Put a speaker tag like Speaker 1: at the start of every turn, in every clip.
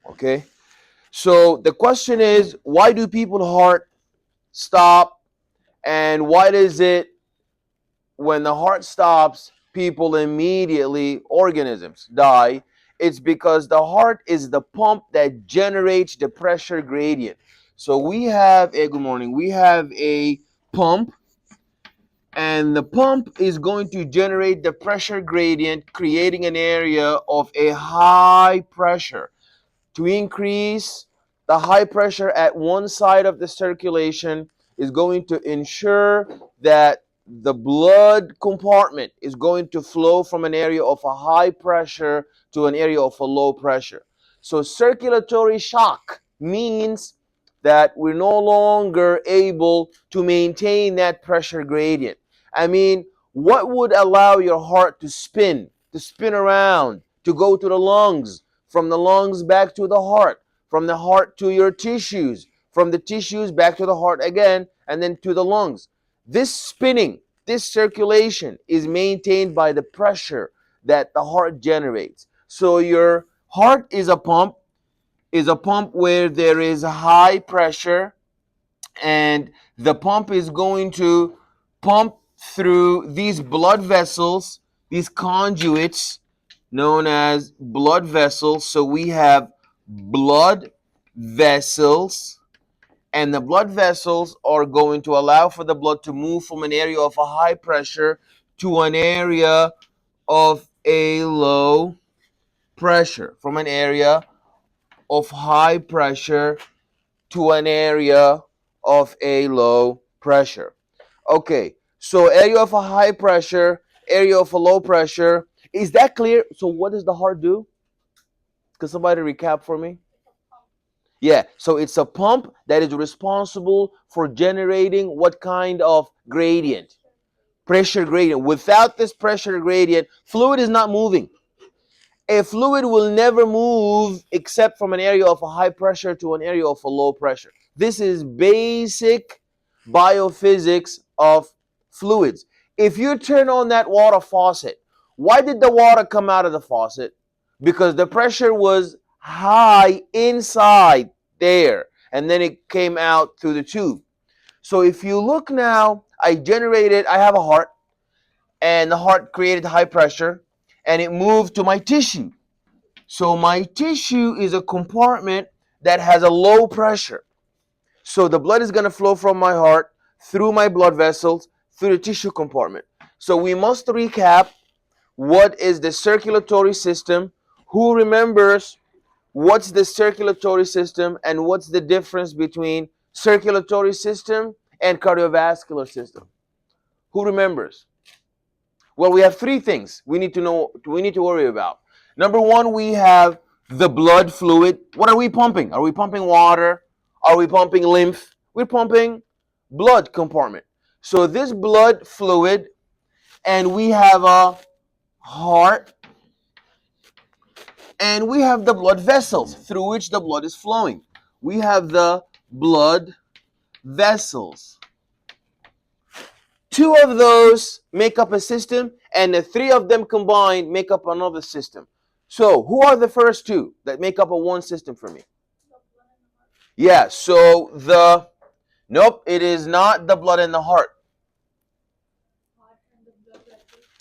Speaker 1: Okay. So the question is, why do people's heart stop, and why is it when the heart stops, people immediately, organisms die? It's because the heart is the pump that generates the pressure gradient. So we have a, good morning, we have a pump, and the pump is going to generate the pressure gradient, creating an area of a high pressure. To increase the high pressure at one side of the circulation is going to ensure that the blood compartment is going to flow from an area of a high pressure to an area of a low pressure. So circulatory shock means that we're no longer able to maintain that pressure gradient. I mean, what would allow your heart to spin around, to go to the lungs, from the lungs back to the heart, from the heart to your tissues, from the tissues back to the heart again, and then to the lungs? This spinning, this circulation is maintained by the pressure that the heart generates. So your heart is a pump where there is high pressure, and the pump is going to pump through these blood vessels, these conduits known as blood vessels. So we have blood vessels, and the blood vessels are going to allow for the blood to move from an area of a high pressure to an area of a low pressure, from an area of high pressure to an area of a low pressure. Okay, so area of a high pressure, area of a low pressure. Is that clear? So what does the heart do? Can somebody recap for me? Yeah, so it's a pump that is responsible for generating what kind of gradient? Pressure gradient. Without this pressure gradient, fluid is not moving. A fluid will never move except from an area of a high pressure to an area of a low pressure. This is basic biophysics of fluids. If you turn on that water faucet, why did the water come out of the faucet? Because the pressure was high inside there, and then it came out through the tube. So if you look now, I have a heart, and the heart created high pressure, and it moved to my tissue. So my tissue is a compartment that has a low pressure. So the blood is going to flow from my heart through my blood vessels through the tissue compartment. So we must recap what is the circulatory system. Who remembers what's the circulatory system and what's the difference between circulatory system and cardiovascular system? Who remembers? Well, we have three things we need to worry about. Number one, we have the blood fluid. What are we pumping? Are we pumping water? Are we pumping lymph? We're pumping blood compartment. So this blood fluid, and we have a heart, and we have the blood vessels through which the blood is flowing. We have the blood vessels. Two of those make up a system, and the three of them combined make up another system. So, who are the first two that make up a one system for me? Yeah, so nope, it is not the blood and the heart.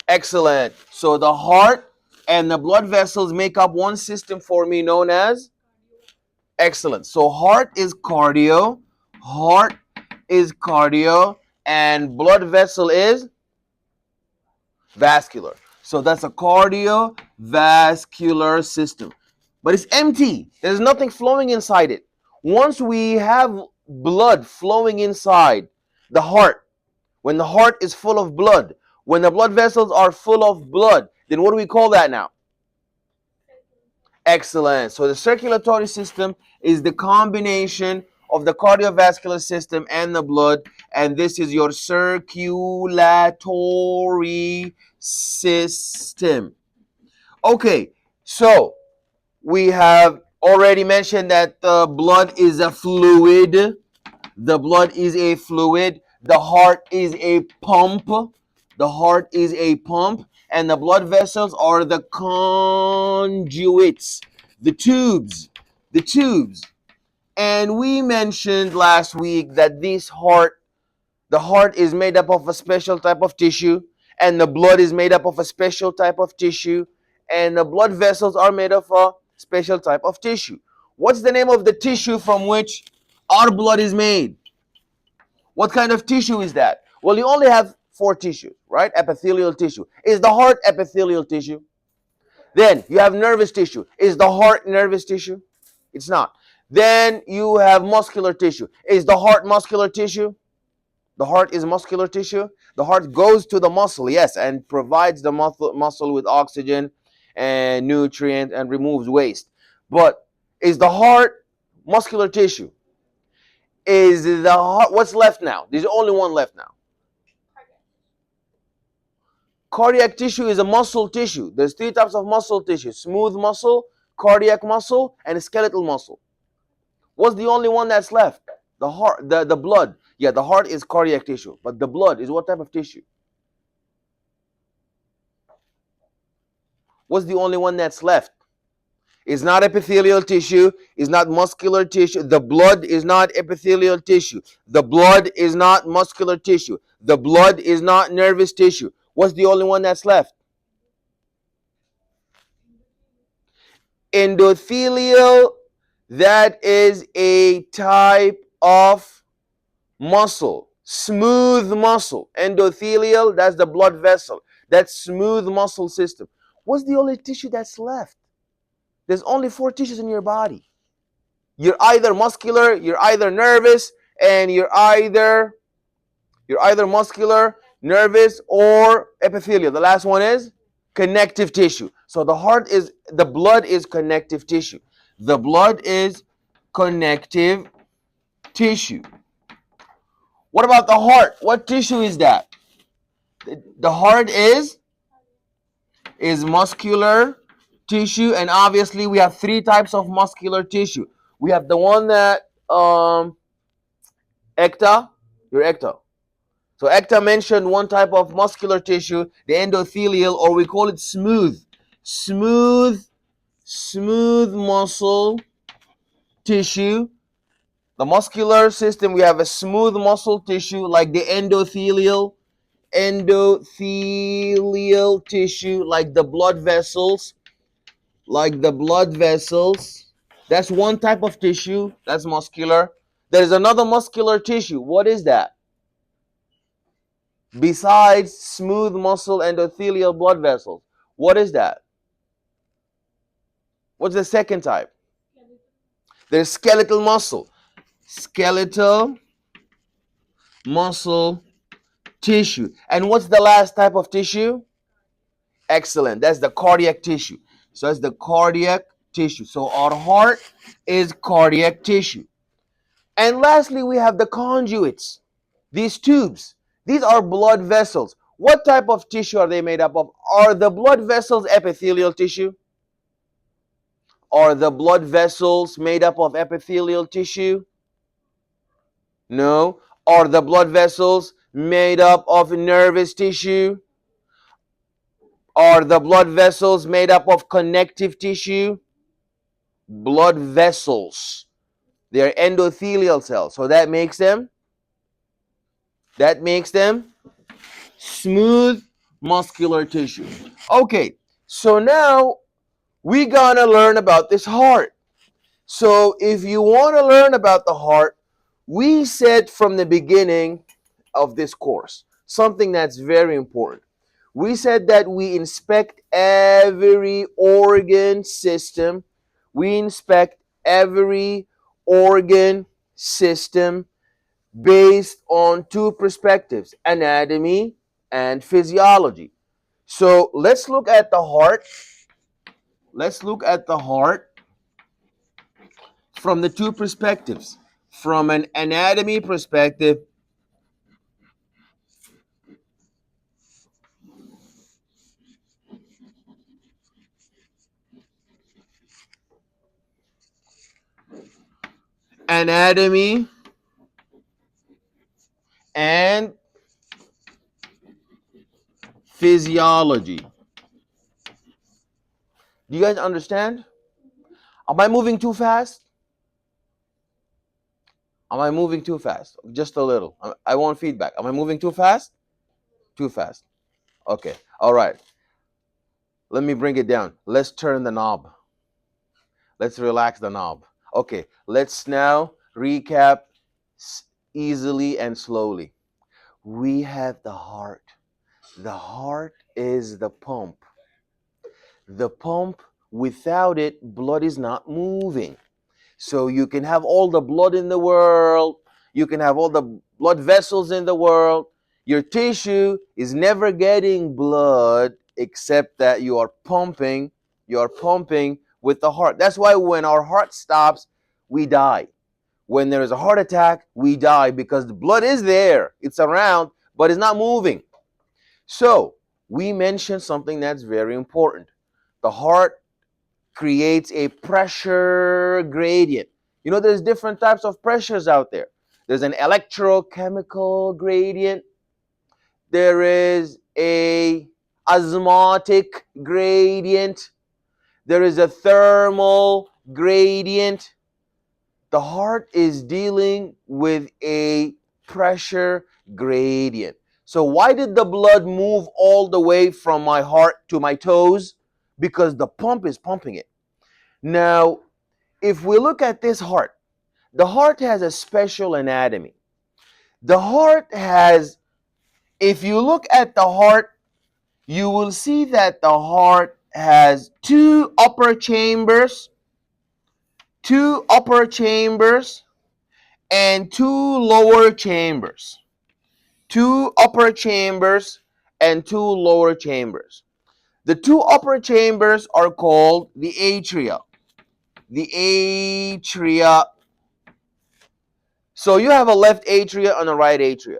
Speaker 1: Excellent. So, the heart and the blood vessels make up one system for me known as? Excellent. So, heart is cardio, and blood vessel is vascular. So that's a cardiovascular system. But it's empty. There's nothing flowing inside it. Once we have blood flowing inside the heart, when the heart is full of blood, when the blood vessels are full of blood, then what do we call that now? Excellent. So the circulatory system is the combination of the cardiovascular system and the blood, and this is your circulatory system. Okay, so we have already mentioned that the blood is a fluid. The blood is a fluid. The heart is a pump. The heart is a pump. And the blood vessels are the conduits, the tubes the tubes. And we mentioned last week that the heart is made up of a special type of tissue, and the blood is made up of a special type of tissue, and the blood vessels are made of a special type of tissue. What's the name of the tissue from which our blood is made? What kind of tissue is that? Well, you only have four tissues, right? Epithelial tissue. Is the heart epithelial tissue? Then you have nervous tissue. Is the heart nervous tissue? It's not. Then you have muscular tissue. Is the heart muscular tissue? The heart is muscular tissue. The heart goes to the muscle, yes, and provides the muscle with oxygen and nutrient and removes waste. But is the heart muscular tissue? Is the heart, what's left now? There's only one left now. Cardiac tissue is a muscle tissue. There's three types of muscle tissue: smooth muscle, cardiac muscle, and skeletal muscle. What's the only one that's left? The heart, the blood. Yeah, the heart is cardiac tissue, but the blood is what type of tissue? What's the only one that's left? It's not epithelial tissue, it's not muscular tissue. The blood is not epithelial tissue. The blood is not muscular tissue. The blood is not nervous tissue. What's the only one that's left? Endothelial. That is a type of muscle, smooth muscle. Endothelial, that's the blood vessel. That smooth muscle system. What's the only tissue that's left? There's only four tissues in your body. You're either muscular, you're either nervous, and you're either muscular, nervous, or epithelial. The last one is connective tissue. So the blood is connective tissue. The blood is connective tissue. What about the heart? What tissue is that? The heart is muscular tissue, and obviously we have three types of muscular tissue. We have the one that Ekta, your Ekta. So Ekta mentioned one type of muscular tissue, the endothelial, or we call it smooth muscle tissue. The muscular system, we have a smooth muscle tissue like the endothelial tissue, like the blood vessels, That's one type of tissue, that's muscular. There's another muscular tissue. What is that? Besides smooth muscle, endothelial, blood vessels, what is that? What's the second type? There's skeletal muscle. Skeletal muscle tissue. And what's the last type of tissue? Excellent. That's the cardiac tissue. So that's the cardiac tissue. So our heart is cardiac tissue. And lastly, we have the conduits. These tubes. These are blood vessels. What type of tissue are they made up of? Are the blood vessels epithelial tissue? Are the blood vessels made up of epithelial tissue? No. Are the blood vessels made up of nervous tissue? Are the blood vessels made up of connective tissue? Blood vessels. They're endothelial cells. So that makes them smooth muscular tissue. Okay, so now we're gonna learn about this heart. So if you want to learn about the heart, we said from the beginning of this course something that's very important. We said that we inspect every organ system. We inspect every organ system based on two perspectives: anatomy and physiology. So let's look at the heart. Let's look at the heart from the two perspectives. From an anatomy perspective, anatomy and physiology. Do you guys understand? Am I moving too fast? Am I moving too fast? Just a little. I want feedback. Am I moving too fast? Too fast. Okay. All right. Let me bring it down. Let's turn the knob. Let's relax the knob. Okay. Let's now recap easily and slowly. We have the heart. The heart is the pump. The pump, without it, blood is not moving. So you can have all the blood in the world, you can have all the blood vessels in the world. Your tissue is never getting blood except that you are pumping with the heart. That's why when our heart stops, we die. When there is a heart attack, we die because the blood is there, it's around, but it's not moving. So, we mentioned something that's very important. The heart creates a pressure gradient. You know, there's different types of pressures out there. There's an electrochemical gradient. There is a osmotic gradient. There is a thermal gradient. The heart is dealing with a pressure gradient. So why did the blood move all the way from my heart to my toes? Because the pump is pumping it. Now, if we look at this heart, the heart has a special anatomy. The heart has, if you look at the heart, you will see that the heart has two upper chambers, and two lower chambers. Two upper chambers and two lower chambers. The two upper chambers are called the atria. The atria. So you have a left atria and a right atria.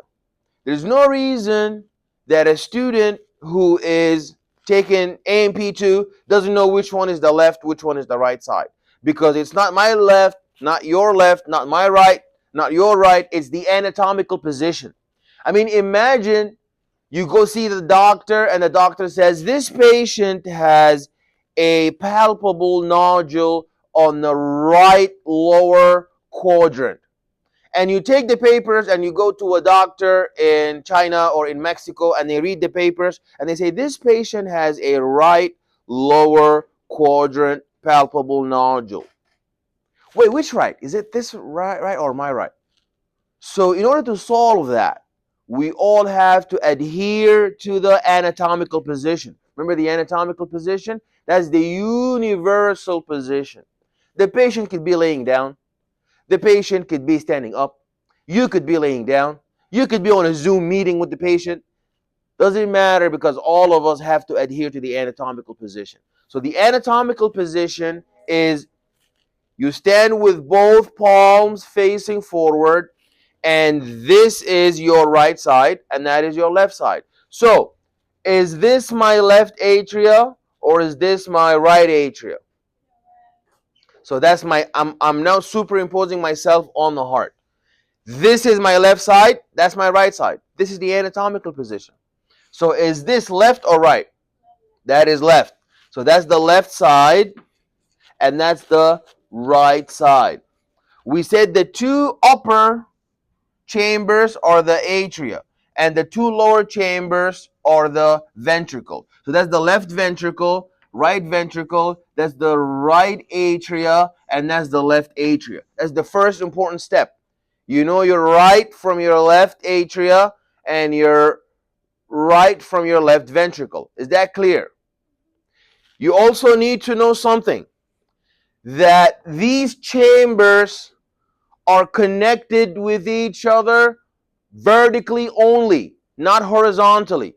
Speaker 1: There's no reason that a student who is taking AMP2 doesn't know which one is the left, which one is the right side. Because it's not my left, not my right, not your right. It's the anatomical position. I mean, imagine you go see the doctor and the doctor says, this patient has a palpable nodule on the right lower quadrant. And you take the papers and you go to a doctor in China or in Mexico and they read the papers and they say, this patient has a right lower quadrant palpable nodule. Wait, which right? Is it this right or my right? So in order to solve that, we all have to adhere to the anatomical position. Remember the anatomical position? That's the universal position. The patient could be laying down. The patient could be standing up. You could be laying down. You could be on a Zoom meeting with the patient. Doesn't matter because all of us have to adhere to the anatomical position. So the anatomical position is you stand with both palms facing forward, and this is your right side, and that is your left side. So, is this my left atria or is this my right atria? So that's I'm now superimposing myself on the heart. This is my left side, that's my right side. This is the anatomical position. So is this left or right? That is left. So that's the left side, and that's the right side. We said the two upper chambers are the atria, and the two lower chambers are the ventricle. So that's the left ventricle, right ventricle, that's the right atria, and that's the left atria. That's the first important step. You know your right from your left atria and your right from your left ventricle. Is that clear? You also need to know something, that these chambers are connected with each other vertically only, not horizontally.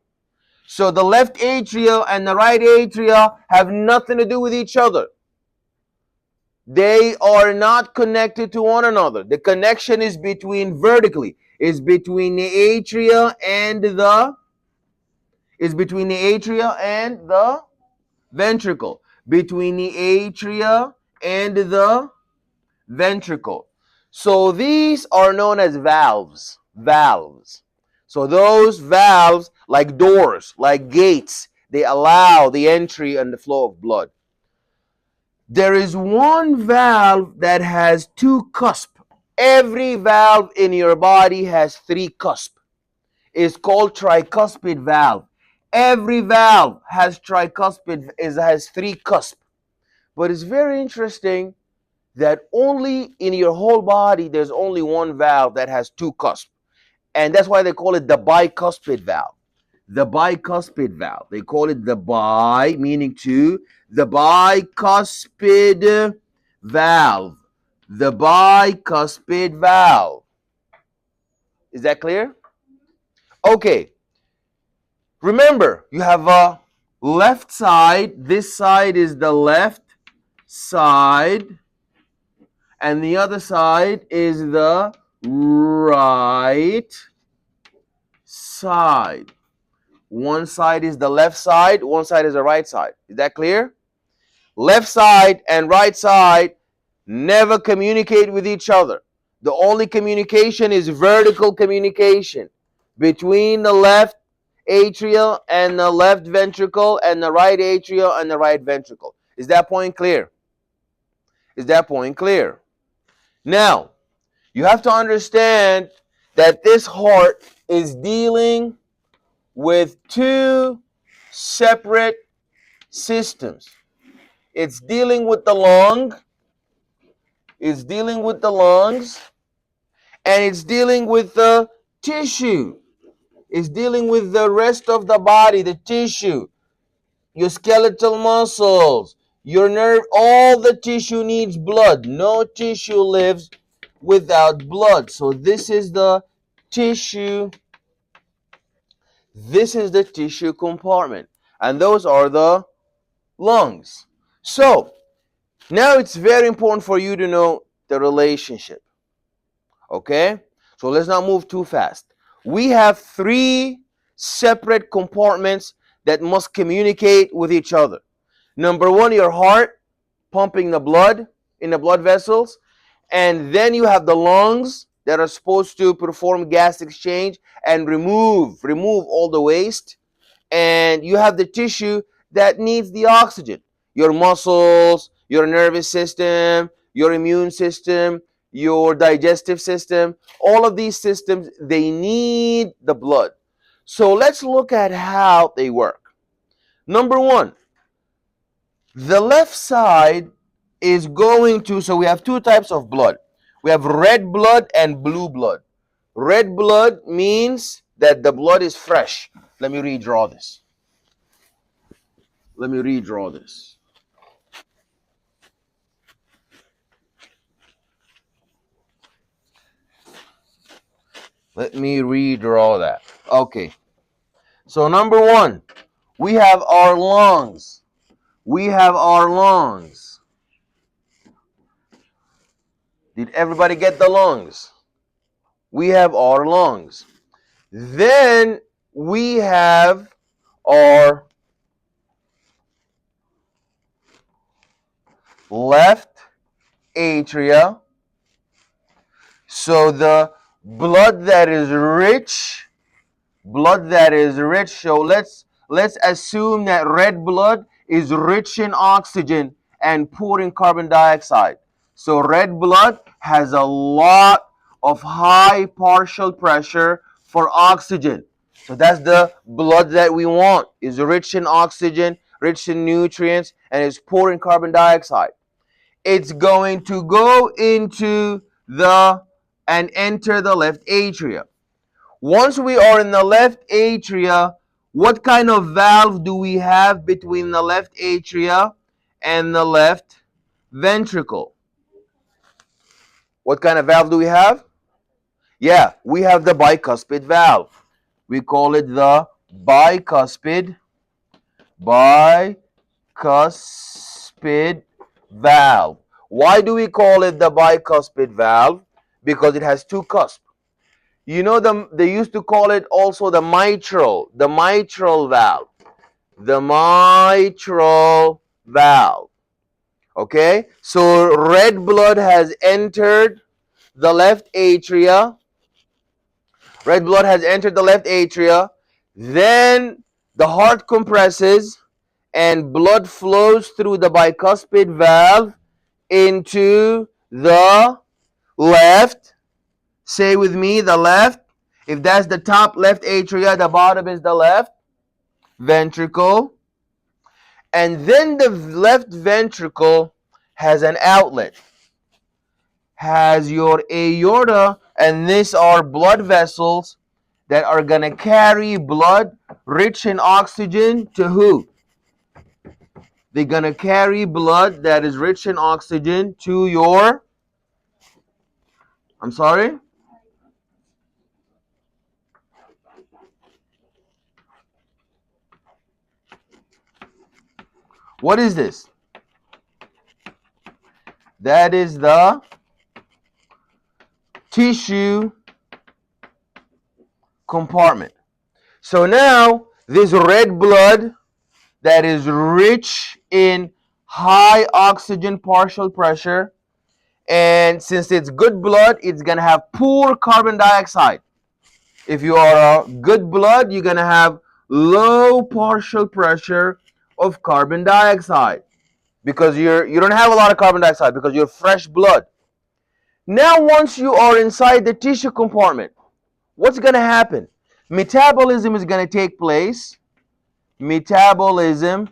Speaker 1: So the left atria and the right atria have nothing to do with each other. They are not connected to one another. The connection is between vertically, is between the atria and the ventricle. Between the atria and the ventricle. So these are known as valves. Valves. So those valves, like doors, like gates, they allow the entry and the flow of blood. There is one valve that has two cusps. Every valve in your body has three cusps. It's called tricuspid valve. Every valve has has three cusps. But it's very interesting that only in your whole body there's only one valve that has two cusps. And that's why they call it the bicuspid valve. The bicuspid valve. They call it the bi, meaning two, the bicuspid valve. The bicuspid valve. Is that clear? Okay. Remember, you have a left side. This side is the left side, and the other side is the right side. One side is the left side, one side is the right side. Is that clear? Left side and right side never communicate with each other. The only communication is vertical communication between the left atrial and the left ventricle and the right atrial and the right ventricle. Is that point clear? Is that point clear? Now, you have to understand that this heart is dealing with two separate systems. It's dealing with the lungs, and it's dealing with the tissue. It's dealing with the rest of the body, the tissue, your skeletal muscles, your nerve, all the tissue needs blood. No tissue lives without blood. So this is the tissue. This is the tissue compartment. And those are the lungs. So now it's very important for you to know the relationship. Okay? So let's not move too fast. We have three separate compartments that must communicate with each other. Number one, your heart pumping the blood in the blood vessels. And then you have the lungs that are supposed to perform gas exchange and remove all the waste. And you have the tissue that needs the oxygen. Your muscles, your nervous system, your immune system, your digestive system, all of these systems, they need the blood. So let's look at how they work. Number one, the left side is going to, so we have two types of blood. We have red blood and blue blood. Red blood means that the blood is fresh. Let me redraw this. Let me redraw this. Let me redraw that. Okay. So number one, we have our lungs. We have our lungs. Did everybody get the lungs? We have our lungs. Then we have our left atria. So the blood that is rich, so let's assume that red blood is rich in oxygen and poor in carbon dioxide. So red blood has a lot of high partial pressure for oxygen. So that's the blood that we want, is rich in oxygen, rich in nutrients, and is poor in carbon dioxide. It's going to go into and enter the left atria. Once we are in the left atria, what kind of valve do we have between the left atria and the left ventricle? What kind of valve do we have? Yeah, we have the bicuspid valve. We call it the bicuspid valve. Why do we call it the bicuspid valve? Because it has two cusps. You know, they used to call it also the mitral valve. The mitral valve. Okay? So red blood has entered the left atria. Red blood has entered the left atria. Then the heart compresses, and blood flows through the bicuspid valve into the left. Say with me, the left. If that's the top left atria, the bottom is the left ventricle. And then the left ventricle has an outlet, has your aorta, and these are blood vessels that are going to carry blood rich in oxygen to who? They're going to carry blood that is rich in oxygen to your, I'm sorry? What is this? That is the tissue compartment. So now this red blood that is rich in high oxygen partial pressure, and since it's good blood, it's going to have poor carbon dioxide. If you are a good blood, you're going to have low partial pressure of carbon dioxide because you don't have a lot of carbon dioxide because you're fresh blood. Now once you are inside the tissue compartment, what's going to happen? Metabolism is going to take place. Metabolism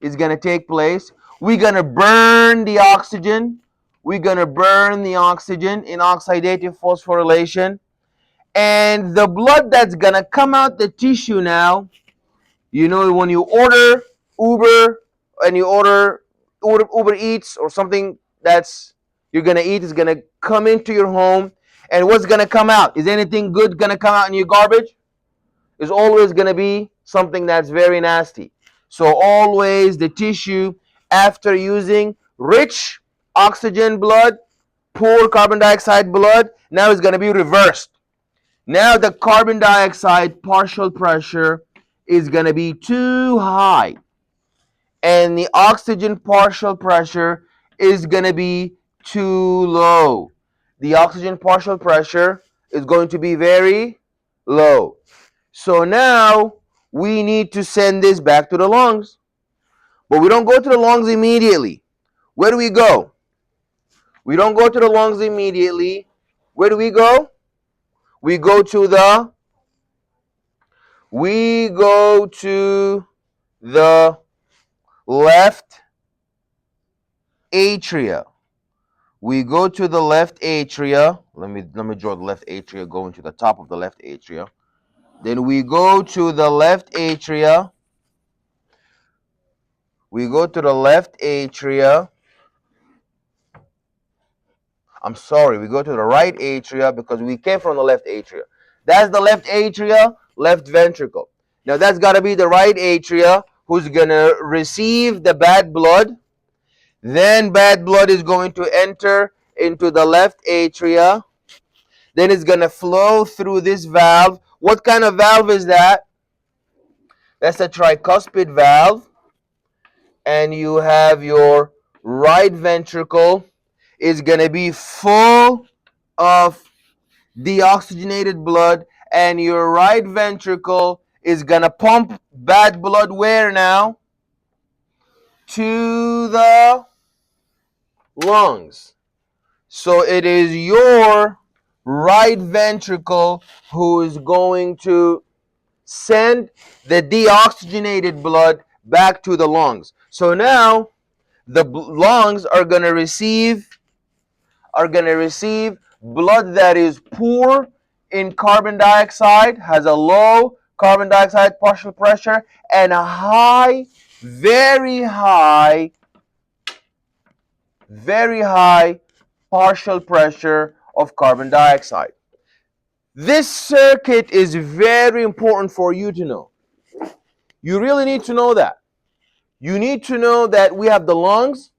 Speaker 1: is going to take place. We're going to burn the oxygen. We're going to burn the oxygen in oxidative phosphorylation. And the blood that's going to come out the tissue now, you know, when you order Uber and you order Uber Eats or something that's you're going to eat is going to come into your home. And what's going to come out? Is anything good going to come out in your garbage? Is always going to be something that's very nasty. So always the tissue, after using rich oxygen blood, poor carbon dioxide blood, now it's going to be reversed. Now the carbon dioxide partial pressure is going to be too high, and the oxygen partial pressure is going to be too low. The oxygen partial pressure is going to be very low. So now we need to send this back to the lungs. But we don't go to the lungs immediately. Where do we go? We don't go to the lungs immediately. Where do we go? We go to the left atria. We go to the left atria. Let me draw the left atria going to the top of the left atria. Then we go to the left atria. We go to the left atria. I'm sorry, we go to the right atria because we came from the left atria. That's the left atria, left ventricle. Now that's got to be the right atria who's going to receive the bad blood. Then bad blood is going to enter into the left atria. Then it's going to flow through this valve. What kind of valve is that? That's a tricuspid valve. And you have your right ventricle is going to be full of deoxygenated blood, and your right ventricle is going to pump bad blood where now? To the lungs. So it is your right ventricle who is going to send the deoxygenated blood back to the lungs. So now the lungs are going to receive blood that is poor in carbon dioxide, has a low carbon dioxide partial pressure, and a high, very high partial pressure of carbon dioxide. This circuit is very important for you to know. You really need to know that. You need to know that we have the lungs.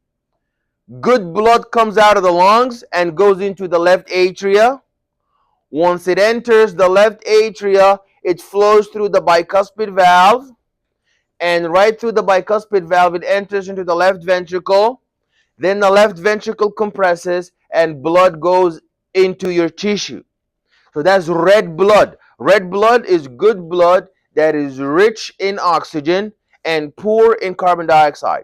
Speaker 1: Good blood comes out of the lungs and goes into the left atria. Once it enters the left atria, it flows through the bicuspid valve. And right through the bicuspid valve, it enters into the left ventricle. Then the left ventricle compresses and blood goes into your tissue. So that's red blood. Red blood is good blood that is rich in oxygen, and poor in carbon dioxide.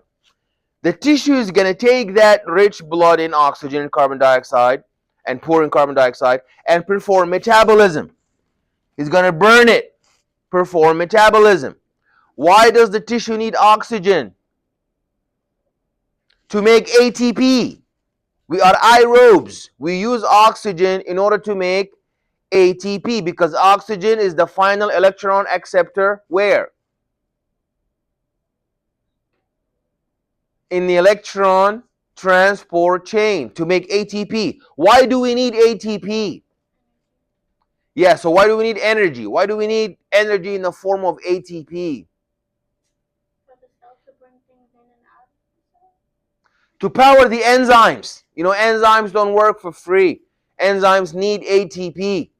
Speaker 1: The tissue is going to take that rich blood in oxygen and carbon dioxide and poor in carbon dioxide and perform metabolism. It's going to burn it, perform metabolism. Why does the tissue need oxygen? To make ATP. We are aerobes. We use oxygen in order to make ATP because oxygen is the final electron acceptor where? In the electron transport chain to make ATP. Why do we need ATP? Yeah, so why do we need energy? Why do we need energy in the form of ATP? To power the enzymes. You know, enzymes don't work for free. Enzymes need ATP.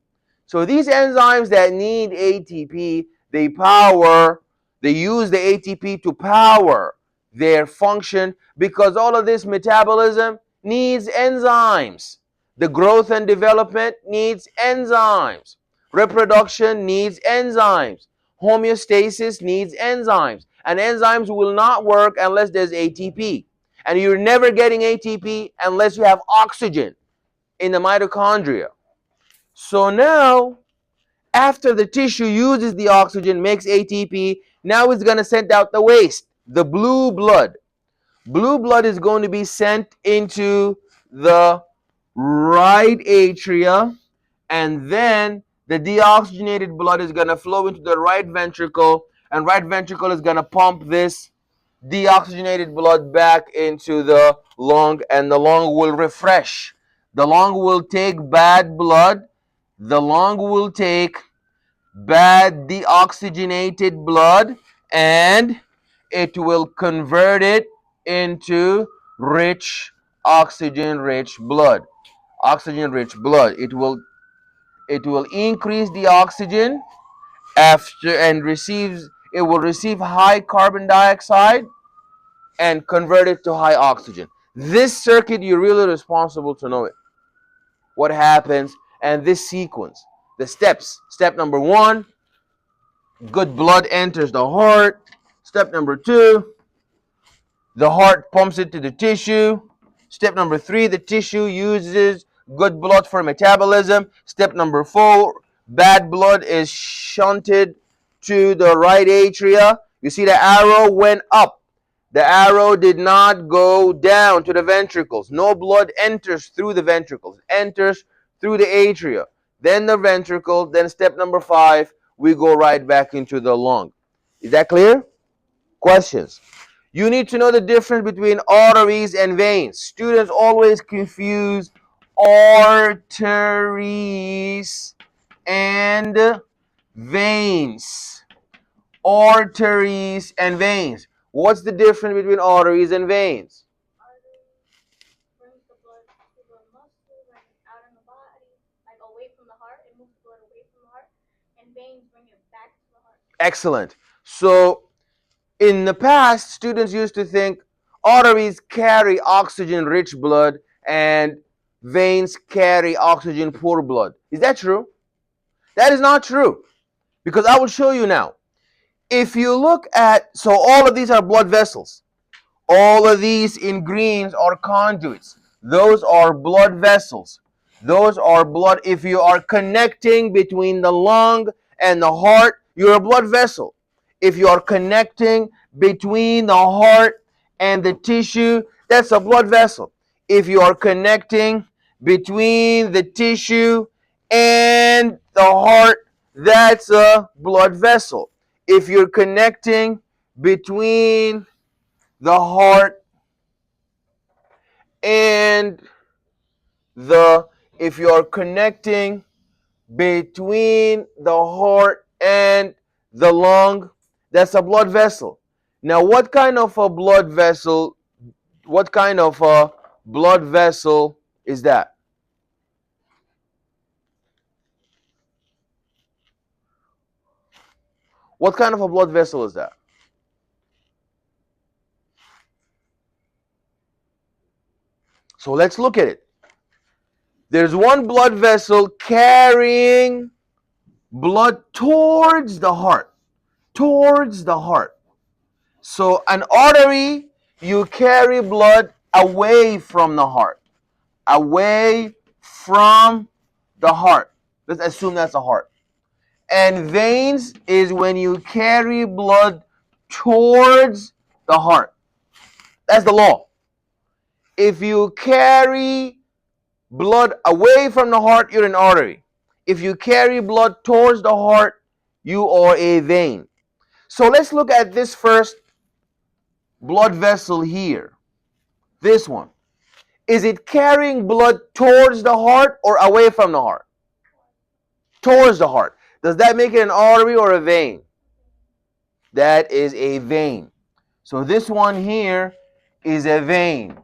Speaker 1: So these enzymes that need ATP, they use the ATP to power their function because all of this metabolism needs enzymes. The growth and development needs enzymes. Reproduction needs enzymes. Homeostasis needs enzymes. And enzymes will not work unless there's ATP. And you're never getting ATP unless you have oxygen in the mitochondria. So now, after the tissue uses the oxygen, makes ATP, now it's going to send out the waste, the blue blood. Blue blood is going to be sent into the right atria, and then the deoxygenated blood is going to flow into the right ventricle, and right ventricle is going to pump this deoxygenated blood back into the lung, and the lung will refresh. The lung will take bad blood. The lung will take bad deoxygenated blood and it will convert it into rich oxygen rich blood. Oxygen rich blood. It will increase the oxygen after and it will receive high carbon dioxide and convert it to high oxygen. This circuit, you're really responsible to know it. What happens and this sequence. The steps. Step number 1, good blood enters the heart. Step number 2, the heart pumps it to the tissue. Step number 3, the tissue uses good blood for metabolism. Step number 4, bad blood is shunted to the right atria. You see the arrow went up. The arrow did not go down to the ventricles. No blood enters through the ventricles. It enters through the atria. Then the ventricle. Then step number 5, we go right back into the lung. Is that clear? Questions? You need to know the difference between arteries and veins. Students always confuse arteries and veins. Arteries and veins. What's the difference between arteries and veins? Excellent. So in the past, students used to think arteries carry oxygen rich blood and veins carry oxygen poor blood. Is that true? That is not true because I will show you now. If you look at, so all of these are blood vessels. All of these in greens are conduits. Those are blood vessels. Those are blood. If you are connecting between the lung and the heart, you're a blood vessel. If you are connecting between the heart and the tissue, that's a blood vessel. If you are connecting between the tissue and the heart, that's a blood vessel. If you're connecting between the heart and the if you're connecting between the heart and the lung, that's a blood vessel. Now what kind of a blood vessel is that? What kind of a blood vessel is that? So let's look at it. There's one blood vessel carrying blood towards the heart. Towards the heart. So an artery, you carry blood away from the heart. Away from the heart. Let's assume that's a heart. And veins is when you carry blood towards the heart. That's the law. If you carry blood away from the heart, you're an artery. If you carry blood towards the heart, you are a vein. So let's look at this first blood vessel here. This one. Is it carrying blood towards the heart or away from the heart? Towards the heart. Does that make it an artery or a vein? That is a vein. So this one here is a vein.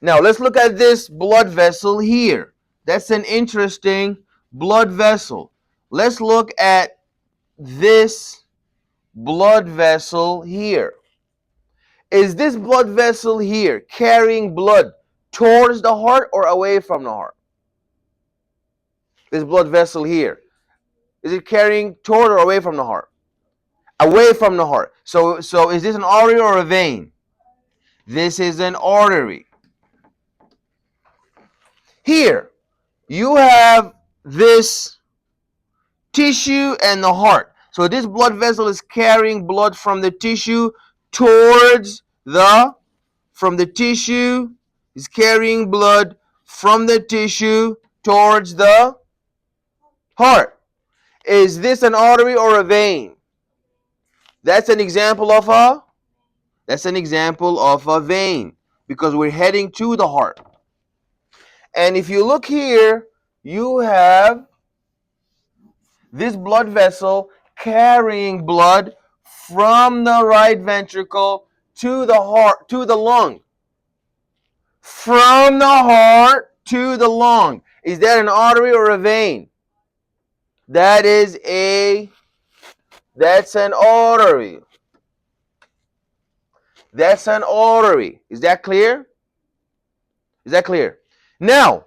Speaker 1: Now let's look at this blood vessel here. That's an interesting blood vessel. Let's look at this blood vessel here. Is this blood vessel here carrying blood towards the heart or away from the heart? This blood vessel here, is it carrying toward or away from the heart? Away from the heart. So is this an artery or a vein? This is an artery. Here, you have this tissue and the heart. So this blood vessel is carrying blood from the tissue towards from the tissue, is carrying blood from the tissue towards the heart. Is this an artery or a vein? That's an example of a vein because we're heading to the heart. And if you look here, you have this blood vessel carrying blood from the right ventricle to the heart, to the lung. From the heart to the lung. Is that an artery or a vein? That's an artery. That's an artery. Is that clear? Is that clear? Now,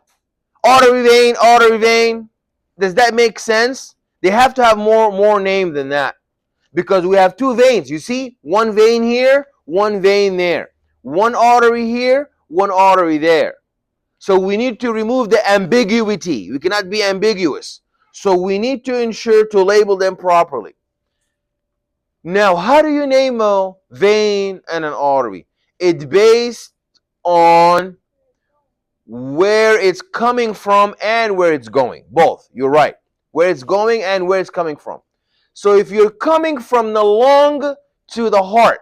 Speaker 1: artery vein. Does that make sense? They have to have more name than that. Because we have two veins. You see? One vein here, one vein there. One artery here, one artery there. So we need to remove the ambiguity. We cannot be ambiguous. So we need to ensure to label them properly. Now, how do you name a vein and an artery? It's based on where it's coming from and where it's going. Both. You're right. Where it's going and where it's coming from. So if you're coming from the lung to the heart,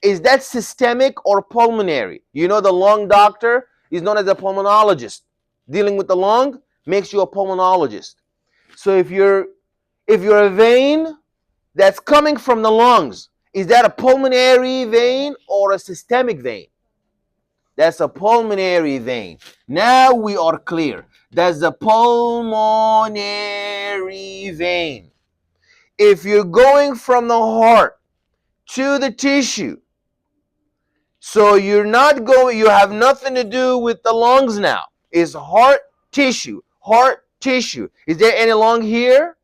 Speaker 1: is that systemic or pulmonary? You know the lung doctor is known as a pulmonologist. Dealing with the lung makes you a pulmonologist. So if you're a vein that's coming from the lungs, is that a pulmonary vein or a systemic vein? That's a pulmonary vein. Now we are clear. That's the pulmonary vein. If you're going from the heart to the tissue, so you have nothing to do with the lungs now. It's heart tissue. Heart tissue. Is there any lung here?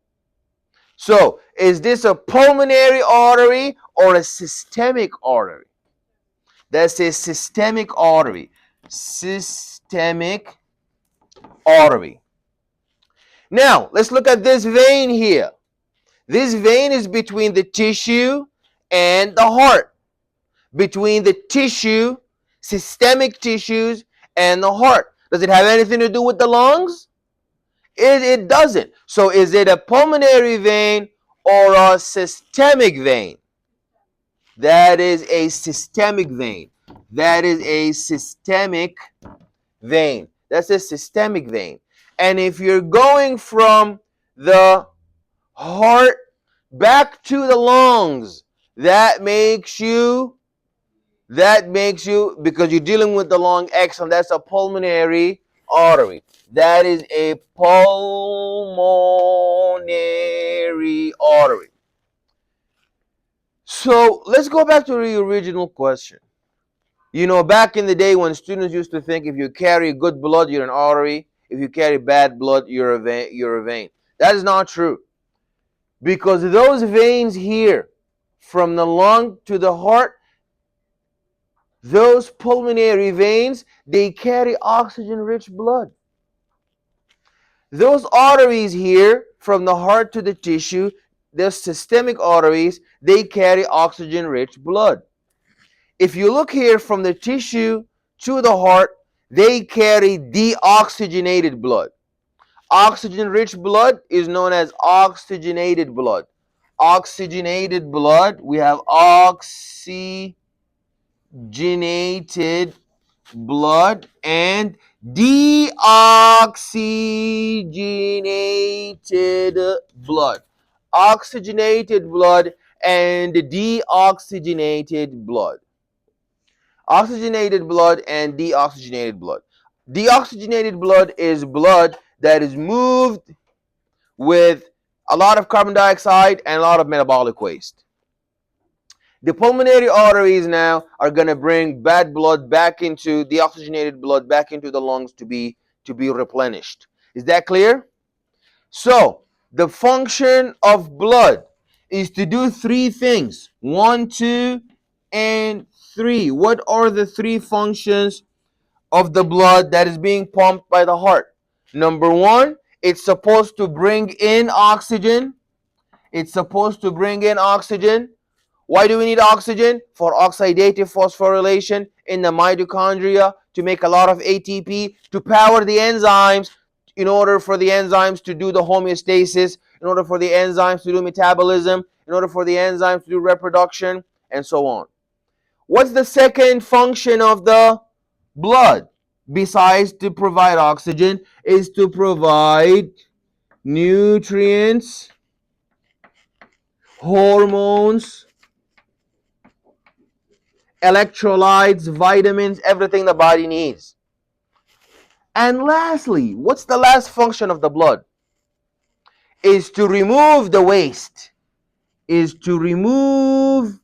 Speaker 1: So is this a pulmonary artery or a systemic artery? That's a systemic artery. Systemic artery. Now, let's look at this vein here. This vein is between the tissue and the heart. Between the tissue, systemic tissues, and the heart. Does it have anything to do with the lungs? It doesn't. So is it a pulmonary vein or a systemic vein? That is a systemic vein. That is a systemic vein. That's a systemic vein. And if you're going from the heart back to the lungs, that makes you, because you're dealing with the lung exon, that's a pulmonary artery. That is a pulmonary artery. So let's go back to the original question. You know, back in the day when students used to think if you carry good blood, you're an artery. If you carry bad blood, you're a vein. That is not true. Because those veins here from the lung to the heart, those pulmonary veins, they carry oxygen-rich blood. Those arteries here, from the heart to the tissue, the systemic arteries, they carry oxygen-rich blood. If you look here from the tissue to the heart, they carry deoxygenated blood. Oxygen-rich blood is known as oxygenated blood. Oxygenated blood, we have oxygenated blood and deoxygenated blood. Oxygenated blood and deoxygenated blood. Oxygenated blood and deoxygenated blood. Deoxygenated blood is blood that is moved with a lot of carbon dioxide and a lot of metabolic waste. The pulmonary arteries now are going to bring bad blood back into the oxygenated blood back into the lungs to be replenished. Is that clear? So the function of blood is to do three things. 1, 2, and 3. What are the three functions of the blood that is being pumped by the heart? Number 1, it's supposed to bring in oxygen. It's supposed to bring in oxygen. Why do we need oxygen? For oxidative phosphorylation in the mitochondria, to make a lot of ATP, to power the enzymes, in order for the enzymes to do the homeostasis, in order for the enzymes to do metabolism, in order for the enzymes to do reproduction, and so on. What's the second function of the blood? Besides to provide oxygen, is to provide nutrients, hormones, electrolytes, vitamins, everything the body needs. And lastly, what's the last function of the blood? Is to remove the waste. Is to remove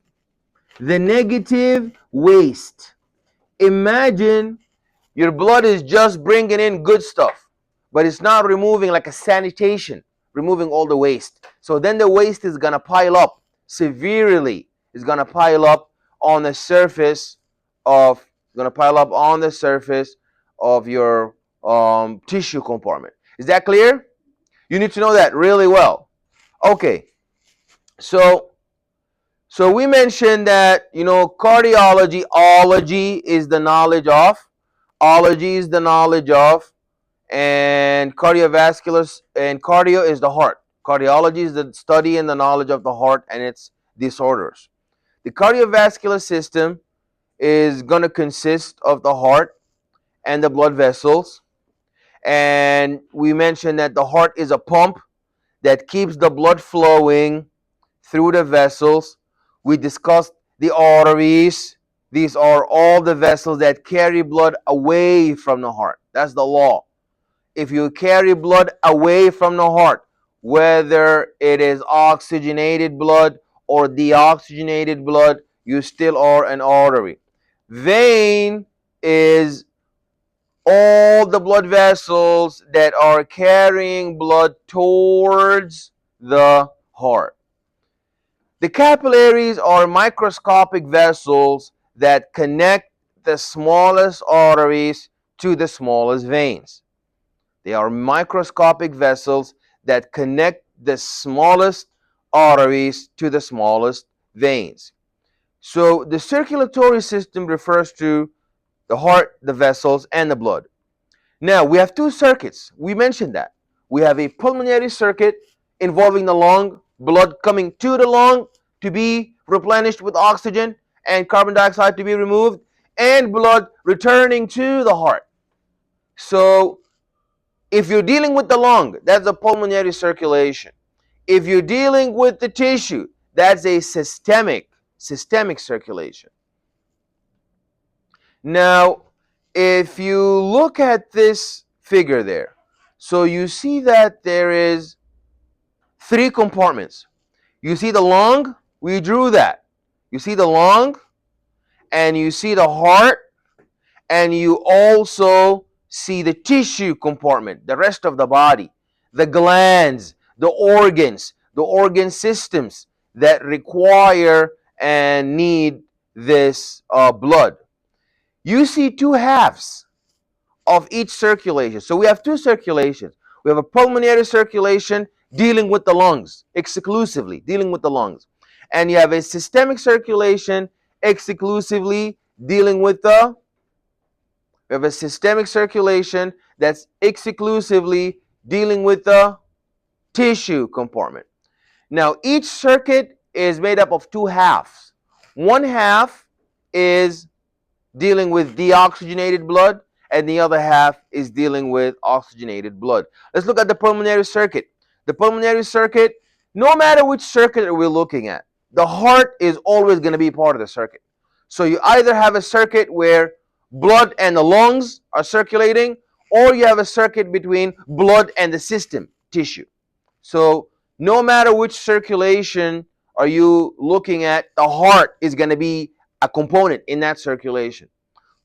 Speaker 1: the negative waste. Imagine your blood is just bringing in good stuff, but it's not removing, like a sanitation, removing all the waste. So then the waste is going to pile up severely. It's going to pile up on the surface of your tissue compartment. Is that clear? You need to know that really well. Okay. So we mentioned that, cardiology, ology is the knowledge of, and cardiovascular, and cardio is the heart. Cardiology is the study and the knowledge of the heart and its disorders. The cardiovascular system is going to consist of the heart and the blood vessels. And we mentioned that the heart is a pump that keeps the blood flowing through the vessels. We discussed the arteries. These are all the vessels that carry blood away from the heart. That's the law. If you carry blood away from the heart, whether it is oxygenated blood or deoxygenated blood, you still are an artery. Vein is all the blood vessels that are carrying blood towards the heart. The capillaries are microscopic vessels that connect the smallest arteries to the smallest veins. They are microscopic vessels that connect the smallest arteries to the smallest veins. So the circulatory system refers to the heart, the vessels, and the blood. Now, we have two circuits. We mentioned that. We have a pulmonary circuit involving the lung, blood coming to the lung to be replenished with oxygen and carbon dioxide to be removed, and blood returning to the heart. So, if you're dealing with the lung, that's a pulmonary circulation. If you're dealing with the tissue, that's a systemic circulation. Now, if you look at this figure there, so you see that there is three compartments. You see the lung, we drew that. You see the lung, and you see the heart, and you also see the tissue compartment, the rest of the body, the glands, the organs, the organ systems. that require and need this blood. You see two halves of each circulation. So we have two circulations. We have a pulmonary circulation dealing with the lungs, exclusively dealing with the lungs. And you have a systemic circulation exclusively dealing with the, we have a systemic circulation that's exclusively dealing with the tissue compartment. Now, each circuit is made up of two halves. One half is dealing with deoxygenated blood, and the other half is dealing with oxygenated blood. Let's look at the pulmonary circuit. The pulmonary circuit, no matter which circuit we're looking at, the heart is always going to be part of the circuit. So you either have a circuit where blood and the lungs are circulating, or you have a circuit between blood and the system tissue. So no matter which circulation are you looking at, the heart is going to be a component in that circulation.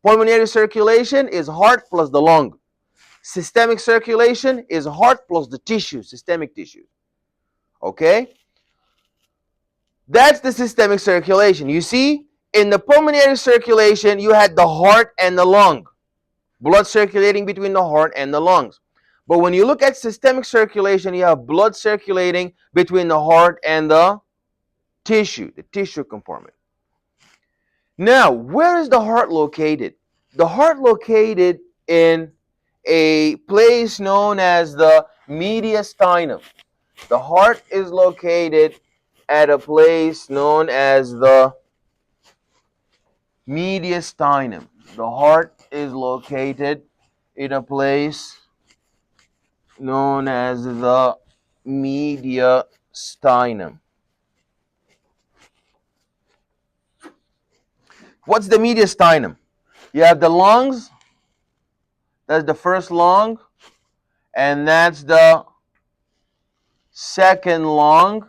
Speaker 1: Pulmonary circulation is heart plus the lung. Systemic circulation is heart plus the tissue, systemic tissue. Okay? That's the systemic circulation. You see, in the pulmonary circulation, you had the heart and the lung, blood circulating between the heart and the lungs. But when you look at systemic circulation, you have blood circulating between the heart and the tissue compartment. Now, where is the heart located? The heart located in a place known as the mediastinum. The heart is located at a place known as the mediastinum. The heart is located in a place known as the mediastinum. What's the mediastinum? You have the lungs, that's the first lung, and that's the second lung.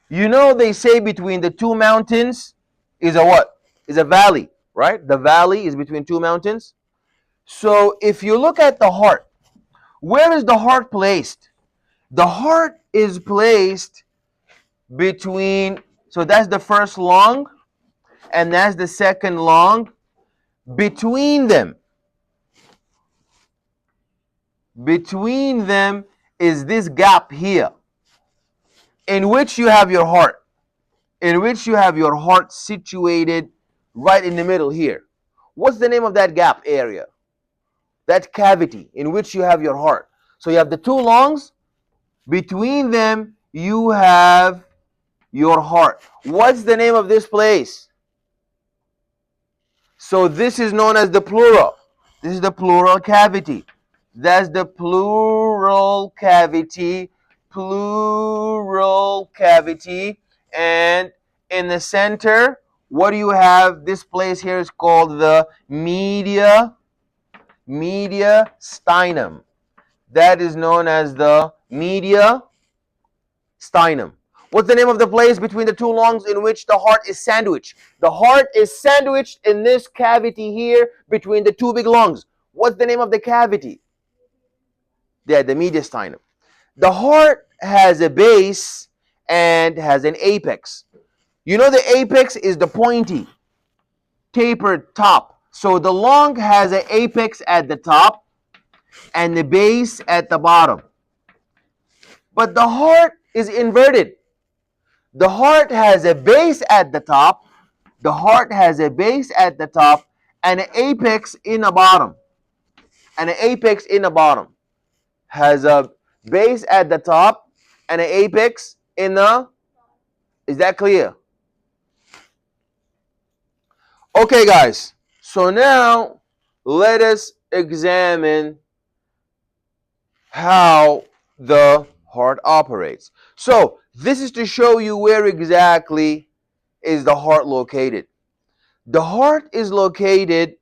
Speaker 1: You know, they say between the two mountains is a what? Is a valley, right? The valley is between two mountains. So if you look at the heart, where is the heart placed? The heart is placed between, so that's the first lung, and that's the second lung. Between them is this gap here, in which you have your heart, situated right in the middle here. What's the name of that gap area? That cavity in which you have your heart. So you have the two lungs, between them you have your heart. What's the name of this place? So this is known as the pleura. This is the pleural cavity. That's the pleural cavity. And in the center, what do you have? This place here is called the mediastinum. That is known as the mediastinum. What's the name of the place between the two lungs in which the heart is sandwiched? The heart is sandwiched in this cavity here between the two big lungs. What's the name of the cavity? Yeah, the mediastinum. The heart has a base and has an apex. You know, the apex is the pointy, tapered top. So the lung has an apex at the top and the base at the bottom. But the heart is inverted. The heart has a base at the top. And an apex in the bottom. Has a base at the top and an apex in the. Is that clear? Okay, guys. So now let us examine how the heart operates. So this is to show you where exactly is the heart located. The heart is located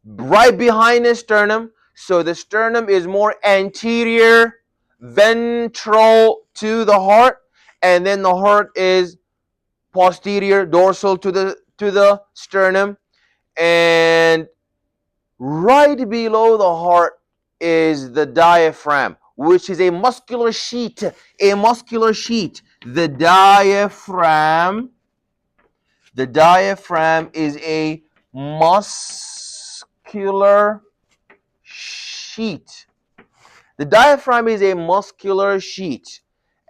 Speaker 1: right behind the sternum. So the sternum is more anterior, ventral to the heart, and then the heart is posterior, dorsal to the sternum, and Right below the heart is the diaphragm, which is a muscular sheet. A muscular sheet. The diaphragm is a muscular sheet. The diaphragm is a muscular sheet,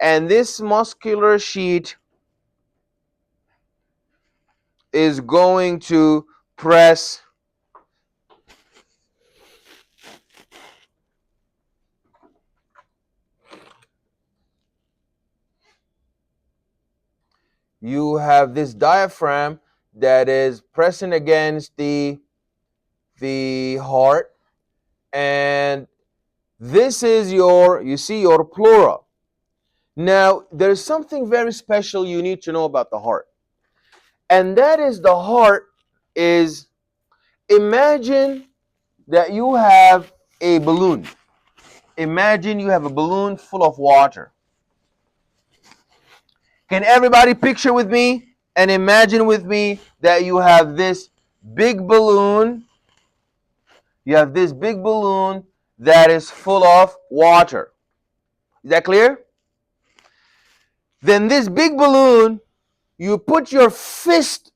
Speaker 1: and this muscular sheet is going to press you have this diaphragm that is pressing against the heart, and this is your pleura. Now, there's something very special you need to know about the heart, and that is the heart is, imagine that you have a balloon. Imagine you have a balloon full of water. Can everybody picture with me and imagine with me that you have this big balloon? You have this big balloon that is full of water. Is that clear? Then this big balloon, you put your fist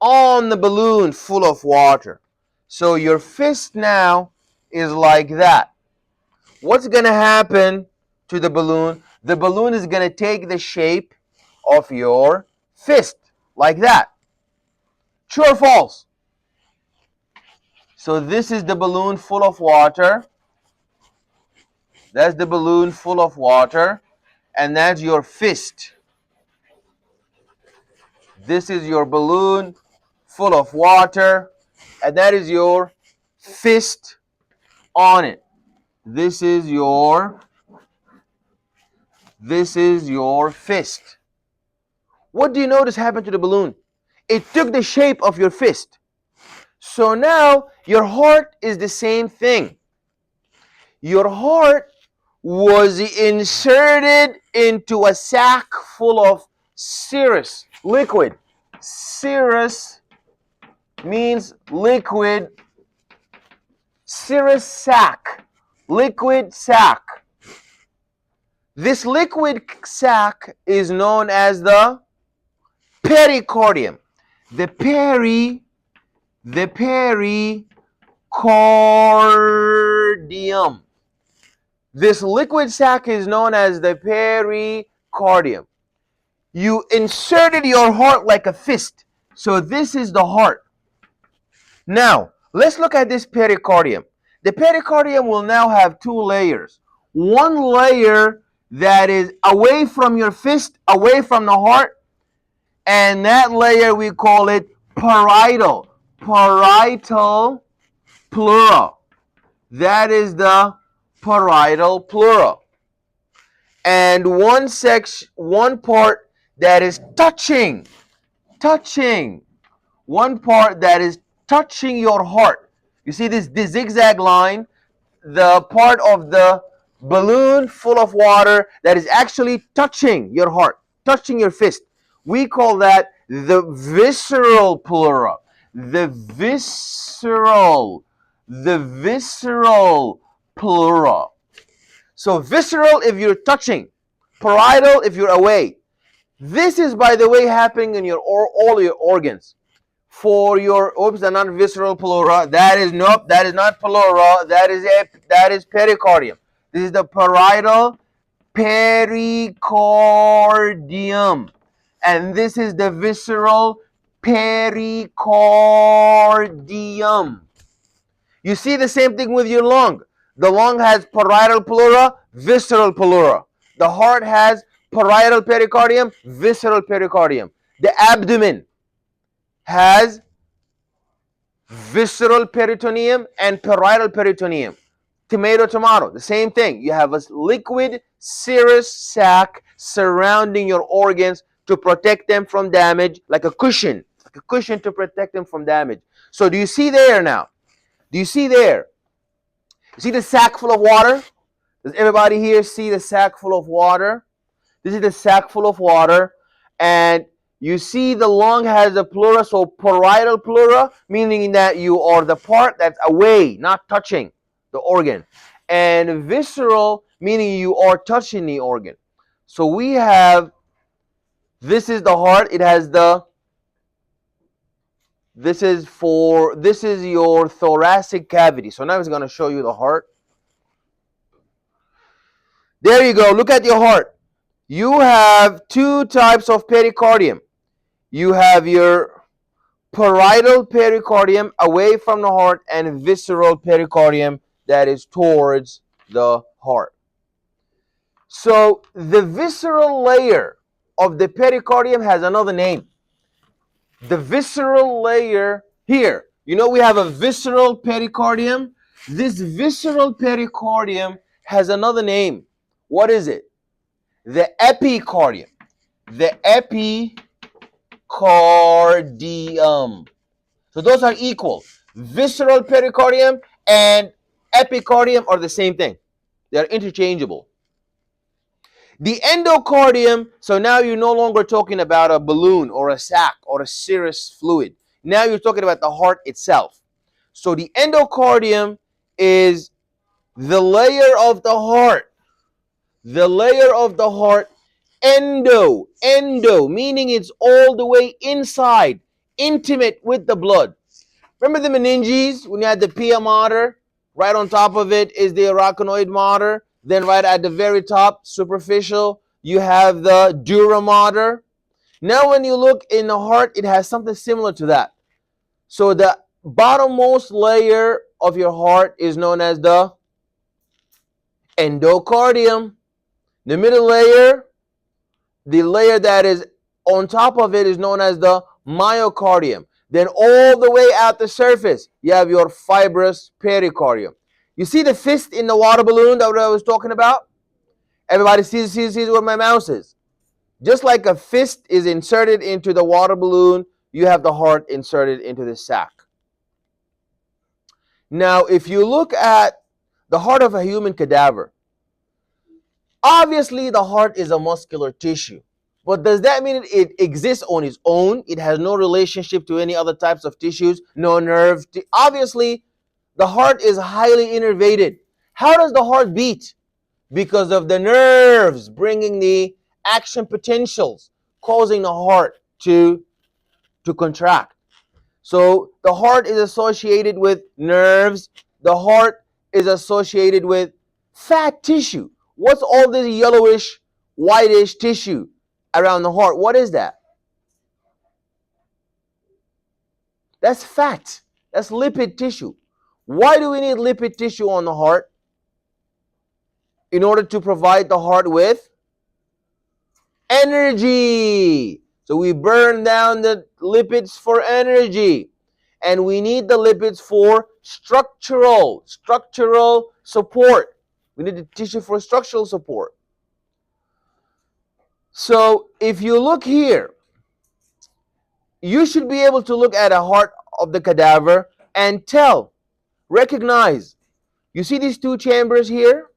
Speaker 1: on the balloon full of water. So your fist now is like that. What's going to happen to the balloon? The balloon is going to take the shape of your fist, like that. True or false? So this is the balloon full of water. That's the balloon full of water. And that's your fist. This is your balloon full of water. And that is your fist on it. This is your fist. What do you notice happened to the balloon? It took the shape of your fist. So now your heart is the same thing. Your heart was inserted into a sack full of serous liquid. Serous means liquid. Serous sac, liquid sac. This liquid sac is known as the pericardium. The pericardium. This liquid sac is known as the pericardium. You inserted your heart like a fist. So this is the heart. Now, let's look at this pericardium. The pericardium will now have two layers. One layer that is away from your fist, away from the heart, and that layer we call it parietal. Parietal pleura. That is the parietal pleura. And one part that is touching, one part that is touching your heart. You see this zigzag line, the part of the balloon full of water that is actually touching your heart, touching your fist. We call that the visceral pleura. The visceral pleura. So visceral if you're touching, parietal if you're away. This is, by the way, happening in all your organs. For your not visceral pleura. That is not pleura. That is pericardium. This is the parietal pericardium, and this is the visceral pericardium. You see the same thing with your lung. The lung has parietal pleura, visceral pleura. The heart has parietal pericardium, visceral pericardium. The abdomen has visceral peritoneum and parietal peritoneum. Tomato, the same thing. You have a liquid serous sac surrounding your organs to protect them from damage, like a cushion to protect them from damage. So do you see there now? Do you see there? You see the sack full of water? Does everybody here see the sack full of water? This is the sack full of water, and You see the lung has a pleura, so parietal pleura, meaning that you are the part that's away, not touching the organ. And visceral, meaning you are touching the organ. So we have, this is the heart, it has the, this is your thoracic cavity. So now it's going to show you the heart. There you go, look at your heart. You have two types of pericardium. You have your parietal pericardium away from the heart and visceral pericardium that is towards the heart. So the visceral layer of the pericardium has another name. The visceral layer here, you know, we have a visceral pericardium. This visceral pericardium has another name. What is it? The epicardium. The epicardium. So those are equal. Visceral pericardium and epicardium are the same thing. They are interchangeable. The endocardium, so now you're no longer talking about a balloon or a sac or a serous fluid. Now you're talking about the heart itself. So the endocardium is the layer of the heart. The layer of the heart, endo, meaning it's all the way inside, intimate with the blood. Remember the meninges when you had the pia mater? Right on top of it is the arachnoid mater. Then right at the very top, superficial, you have the dura mater. Now when you look in the heart, it has something similar to that. So the bottommost layer of your heart is known as the endocardium. The middle layer, the layer that is on top of it is known as the myocardium. Then all the way at the surface, you have your fibrous pericardium. You see the fist in the water balloon that I was talking about? Everybody sees where my mouse is. Just like a fist is inserted into the water balloon, you have the heart inserted into the sac. Now, if you look at the heart of a human cadaver, obviously the heart is a muscular tissue. But does that mean it exists on its own? It has no relationship to any other types of tissues, no nerve. Obviously, the heart is highly innervated. How does the heart beat? Because of the nerves bringing the action potentials, causing the heart to contract. So the heart is associated with nerves. The heart is associated with fat tissue. What's all this yellowish, whitish tissue around the heart? What is that? That's fat. That's lipid tissue. Why do we need lipid tissue on the heart? In order to provide the heart with energy. So we burn down the lipids for energy. And we need the lipids for structural support. We need the tissue for structural support. So if you look here, you should be able to look at a heart of the cadaver and recognize. You see these two chambers here?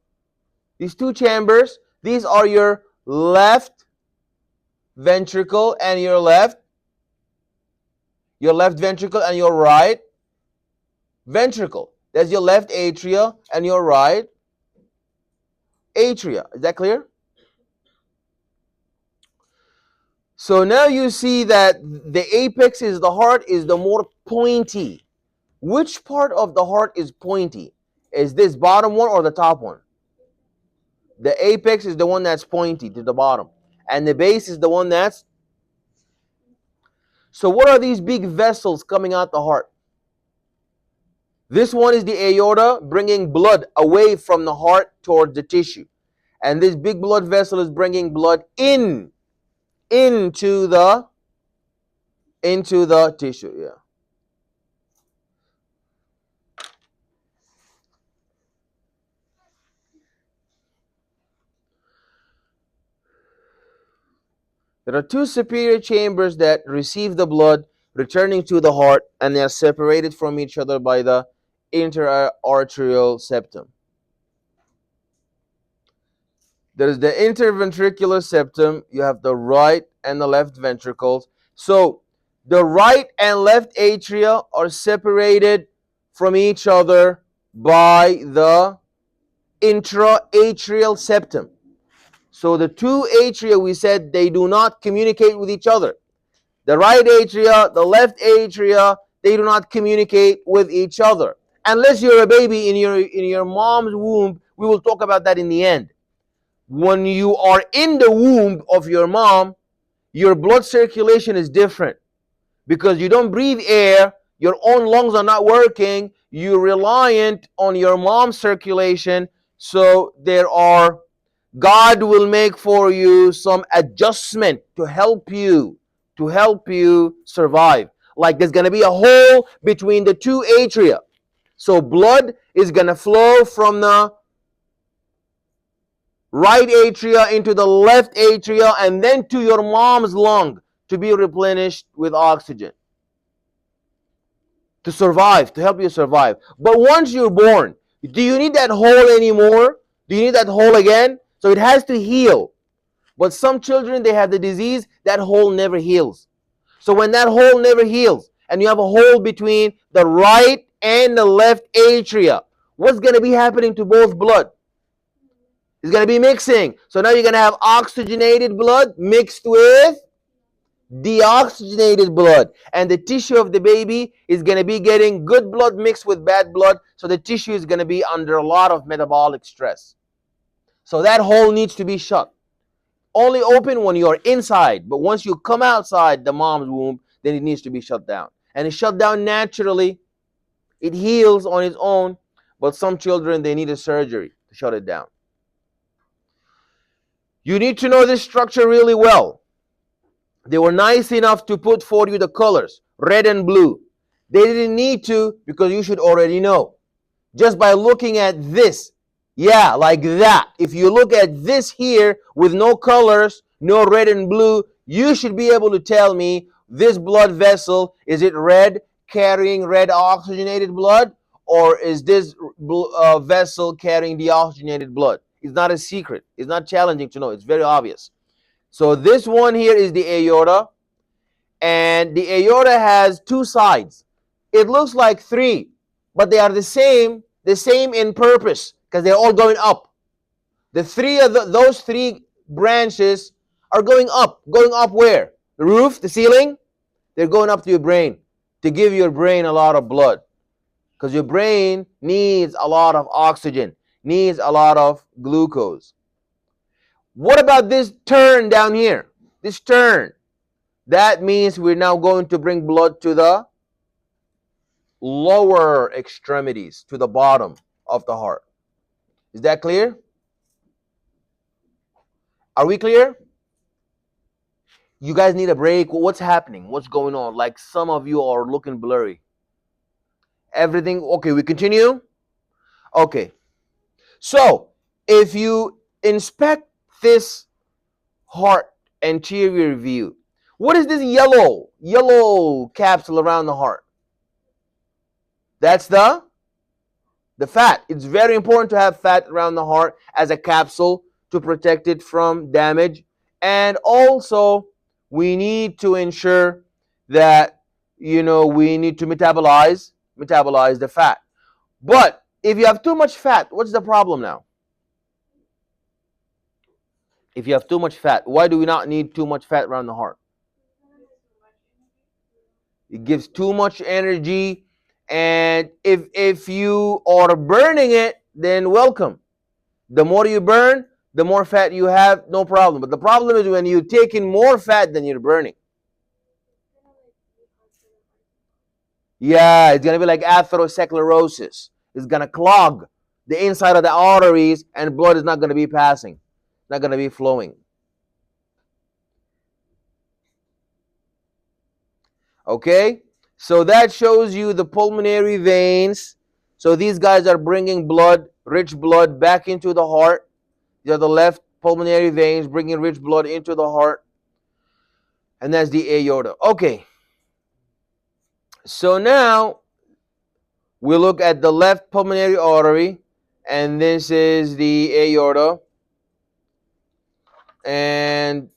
Speaker 1: These two chambers, these are your left ventricle and your left ventricle and your right ventricle. That's your left atria and your right atria. Is that clear? So now you see that the apex is the heart is the more pointy. Which part of the heart is pointy? Is this bottom one or the top one? The apex is the one that's pointy to the bottom. And the base is the one that's... So what are these big vessels coming out the heart? This one is the aorta, bringing blood away from the heart towards the tissue. And this big blood vessel is bringing blood into the tissue. Yeah. There are two superior chambers that receive the blood returning to the heart, and they are separated from each other by the interarterial septum. There is the interventricular septum. You have the right and the left ventricles. So the right and left atria are separated from each other by the intraatrial septum. So the two atria, we said, they do not communicate with each other. The right atria, the left atria, they do not communicate with each other. Unless you're a baby in your mom's womb, we will talk about that in the end. When you are in the womb of your mom, your blood circulation is different because you don't breathe air, your own lungs are not working, you're reliant on your mom's circulation. So God will make for you some adjustment to help you survive. Like there's going to be a hole between the two atria. So blood is going to flow from the right atria into the left atria and then to your mom's lung to be replenished with oxygen to survive, to help you survive. But once you're born, do you need that hole anymore? Do you need that hole again? So it has to heal. But some children, they have the disease, that hole never heals. So when that hole never heals and you have a hole between the right and the left atria, what's going to be happening to both blood? It's going to be mixing. So now you're going to have oxygenated blood mixed with deoxygenated blood. And the tissue of the baby is going to be getting good blood mixed with bad blood. So the tissue is going to be under a lot of metabolic stress. So that hole needs to be shut. Only open when you're inside. But once you come outside the mom's womb, then it needs to be shut down. And it's shut down naturally. It heals on its own. But some children, they need a surgery to shut it down. You need to know this structure really well. They were nice enough to put for you the colors, red and blue. They didn't need to because you should already know. Just by looking at this, yeah, like that. If you look at this here with no colors, no red and blue, you should be able to tell me this blood vessel, is it red, carrying red oxygenated blood, or is this vessel carrying deoxygenated blood? It's not a secret. It's not challenging to know. It's very obvious. So this one here is the aorta, and the aorta has two sides. It looks like three, but they are the same in purpose because they're all going up. The three of those three branches are going up. Going up where? The roof, the ceiling? They're going up to your brain to give your brain a lot of blood because your brain needs a lot of oxygen, needs a lot of glucose. What about this turn down here? This turn. That means we're now going to bring blood to the lower extremities, to the bottom of the heart. Is that clear? Are we clear? You guys need a break? What's happening? What's going on? Like some of you are looking blurry. Everything, okay, we continue? Okay. So, if you inspect this heart anterior view, what is this yellow capsule around the heart? That's the fat. It's very important to have fat around the heart as a capsule to protect it from damage. And also, we need to ensure that, we need to metabolize the fat. But if you have too much fat, what's the problem now? If you have too much fat, why do we not need too much fat around the heart? It gives too much energy, and if you are burning it, then welcome. The more you burn, the more fat you have, no problem. But the problem is when you take in more fat than you're burning. Yeah, it's gonna be like atherosclerosis. It's gonna clog the inside of the arteries, and blood is not gonna be passing, not gonna be flowing. Okay, so that shows you the pulmonary veins. So these guys are bringing blood, rich blood, back into the heart. These are the left pulmonary veins bringing rich blood into the heart. And that's the aorta. Okay, so now we look at the left pulmonary artery, and this is the aorta. And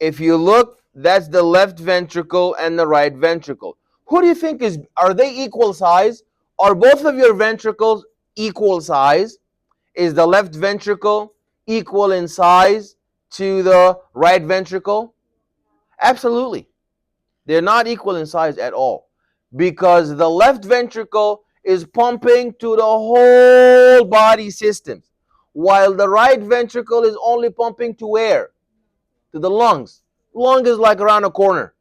Speaker 1: if you look, that's the left ventricle and the right ventricle. Who do you think are they equal size? Are both of your ventricles equal size? Is the left ventricle equal in size to the right ventricle? Absolutely. They're not equal in size at all, because the left ventricle is pumping to the whole body systems, while the right ventricle is only pumping to where? To the lungs. Lung is like around a corner,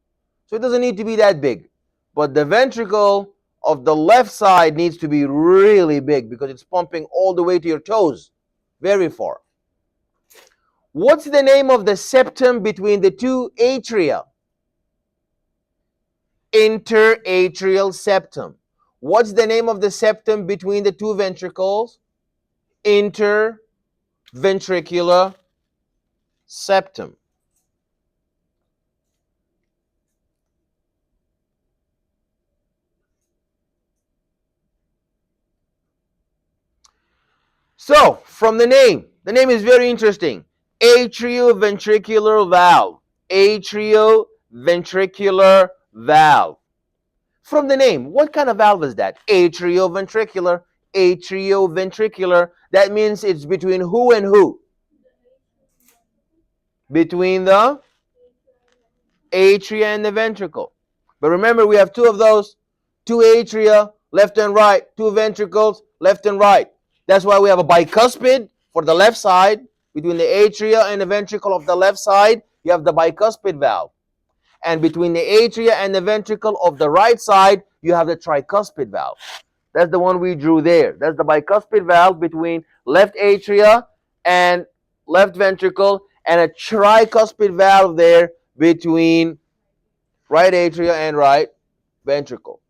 Speaker 1: so it doesn't need to be that big. But the ventricle of the left side needs to be really big because it's pumping all the way to your toes, very far. What's the name of the septum between the two atria? Interatrial septum. What's the name of the septum between the two ventricles? Interventricular septum. So, from the name is very interesting. Atrioventricular valve. Atrioventricular valve. From the name, what kind of valve is that? Atrioventricular. Atrioventricular. That means it's between who and who? Between the atria and the ventricle. But remember, we have two of those, two atria, left and right, two ventricles, left and right. That's why we have a bicuspid for the left side. Between the atria and the ventricle of the left side, you have the bicuspid valve. And between the atria and the ventricle of the right side, you have the tricuspid valve. That's the one we drew there. That's the bicuspid valve between left atria and left ventricle, and a tricuspid valve there between right atria and right ventricle.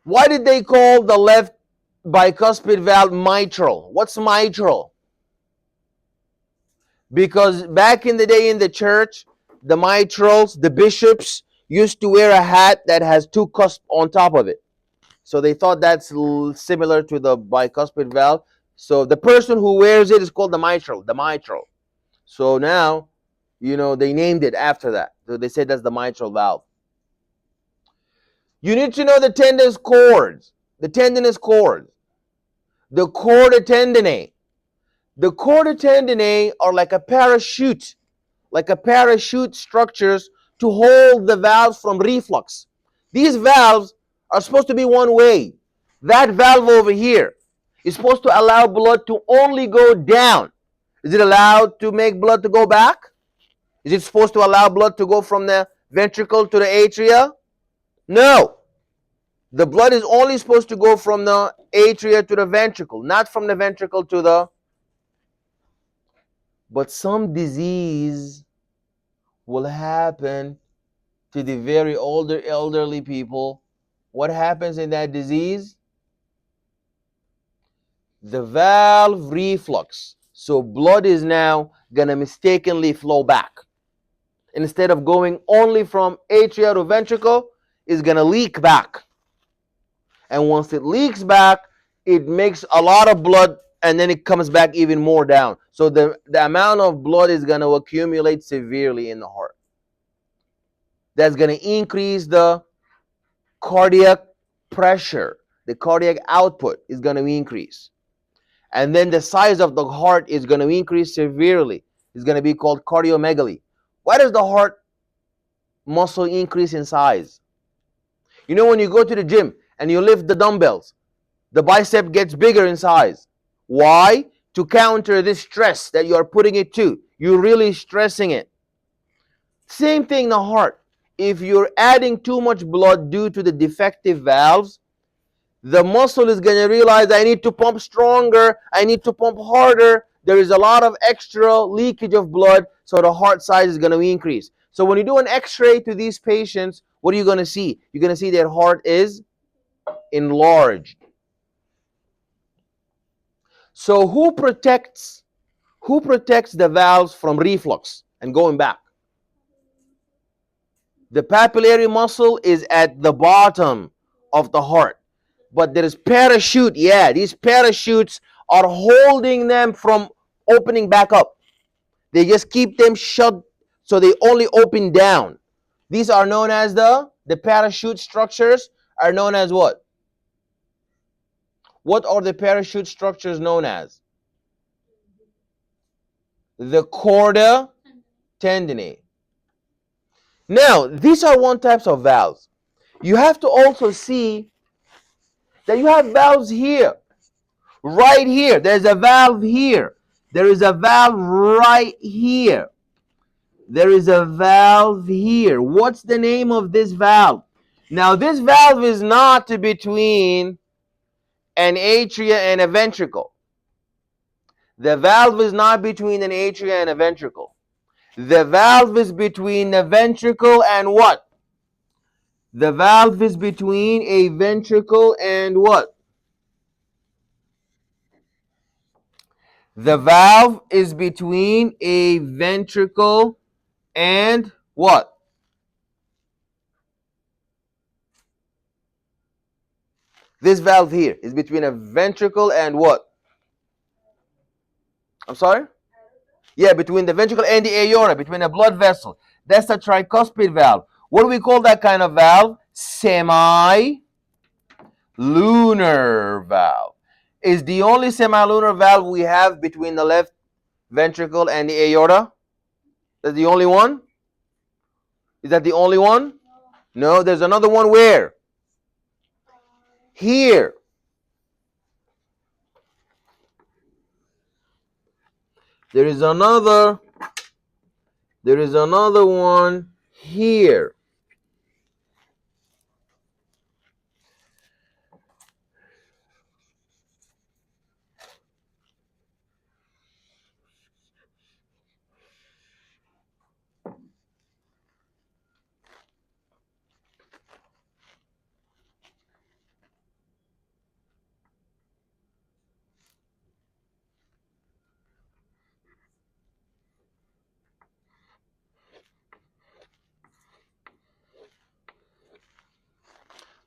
Speaker 1: Why did they call the left bicuspid valve mitral? What's mitral? Because back in the day in the church, the mitrals, the bishops, used to wear a hat that has two cusps on top of it. So they thought that's similar to the bicuspid valve. So the person who wears it is called the mitral, the mitral. So now, they named it after that. So they said that's the mitral valve. You need to know the tendonous cords. The tendinous cords. The chorda tendineae. The chorda tendineae are like a parachute structures to hold the valves from reflux. These valves are supposed to be one way. That valve over here is supposed to allow blood to only go down. Is it allowed to make blood to go back? Is it supposed to allow blood to go from the ventricle to the atria? No. The blood is only supposed to go from the atria to the ventricle, not from the ventricle to the... But some disease will happen to the very elderly people. What happens in that disease? The valve reflux. So blood is now going to mistakenly flow back. Instead of going only from atria to ventricle, it's going to leak back. And once it leaks back, it makes a lot of blood, and then it comes back even more down. So the amount of blood is going to accumulate severely in the heart. That's going to increase the cardiac pressure. The cardiac output is going to increase. And then the size of the heart is going to increase severely. It's going to be called cardiomegaly. Why does the heart muscle increase in size? When you go to the gym and you lift the dumbbells, the bicep gets bigger in size. Why? To counter this stress that you are putting it to. You're really stressing it. Same thing in the heart. If you're adding too much blood due to the defective valves, the muscle is going to realize, I need to pump stronger, I need to pump harder. There is a lot of extra leakage of blood, so the heart size is going to increase. So when you do an x-ray to these patients, what are you going to see? You're going to see their heart is enlarged. So who protects the valves from reflux and going back? The papillary muscle is at the bottom of the heart. But there is parachute. Yeah, these parachutes are holding them from opening back up. They just keep them shut so they only open down. These are known as the parachute structures are known as what? What are the parachute structures known as? The chorda tendineae. Now, these are one types of valves. You have to also see that you have valves here. Right here. There's a valve here. There is a valve right here. There is a valve here. What's the name of this valve? Now, this valve is not between an atria and a ventricle. The valve is not between an atria and a ventricle. The valve is between the ventricle and what? The valve is between a ventricle and what? The valve is between a ventricle and what? This valve here is between a ventricle and what? I'm sorry? Yeah, between the ventricle and the aorta, between a blood vessel. That's the tricuspid valve. What do we call that kind of valve? Semi-lunar valve. Is the only semi-lunar valve we have between the left ventricle and the aorta? That's the only one? Is that the only one? No, there's another one where? Here. There is another one here.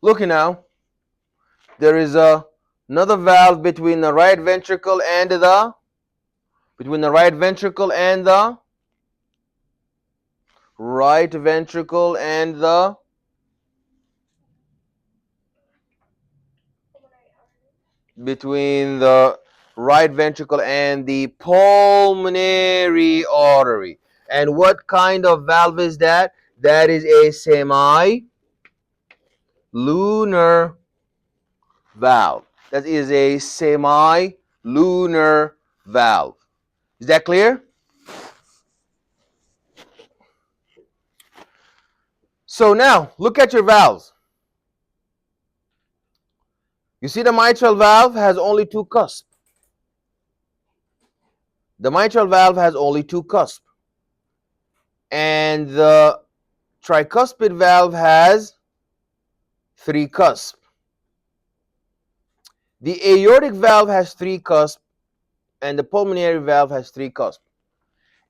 Speaker 1: Look now. There is another valve between the right ventricle and the right ventricle and the between the right ventricle and the pulmonary artery. And what kind of valve is that? That is a semi-lunar valve. That is a semi-lunar valve. Is that clear? So now, look at your valves. You see the mitral valve has only two cusps. The mitral valve has only two cusps. And the tricuspid valve has three cusps. The aortic valve has three cusps, and the pulmonary valve has three cusps.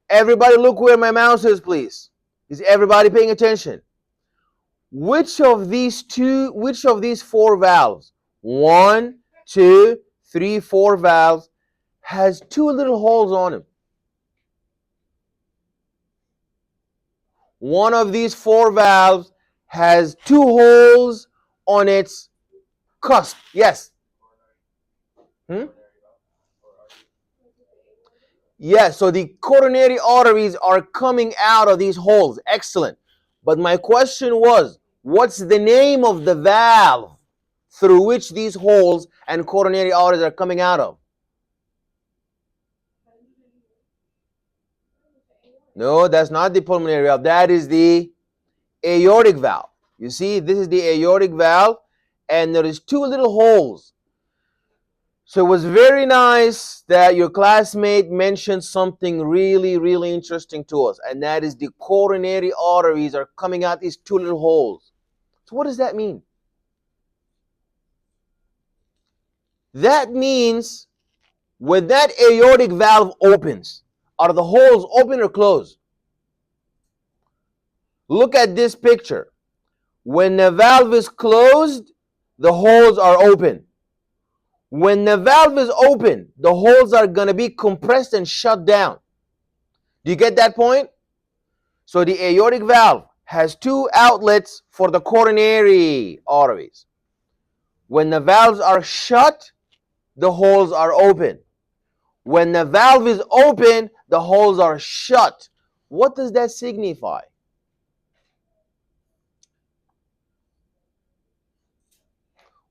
Speaker 1: Everybody look where my mouse is, please. Is everybody paying attention? Which of these four valves, 1, 2, 3, 4 valves, has two little holes on them? One of these four valves has two holes on its cusp. Yes. Yes, so the coronary arteries are coming out of these holes. Excellent. But my question was, what's the name of the valve through which these holes and coronary arteries are coming out of? No, that's not the pulmonary valve. That is the aortic valve. You see, this is the aortic valve, and there is two little holes. So it was very nice that your classmate mentioned something really, really interesting to us, and that is the coronary arteries are coming out these two little holes. So what does that mean? That means when that aortic valve opens, are the holes open or closed? Look at this picture. When the valve is closed, the holes are open. When the valve is open, the holes are going to be compressed and shut down. Do you get that point? So the aortic valve has two outlets for the coronary arteries. When the valves are shut, the holes are open. When the valve is open, the holes are shut. What does that signify?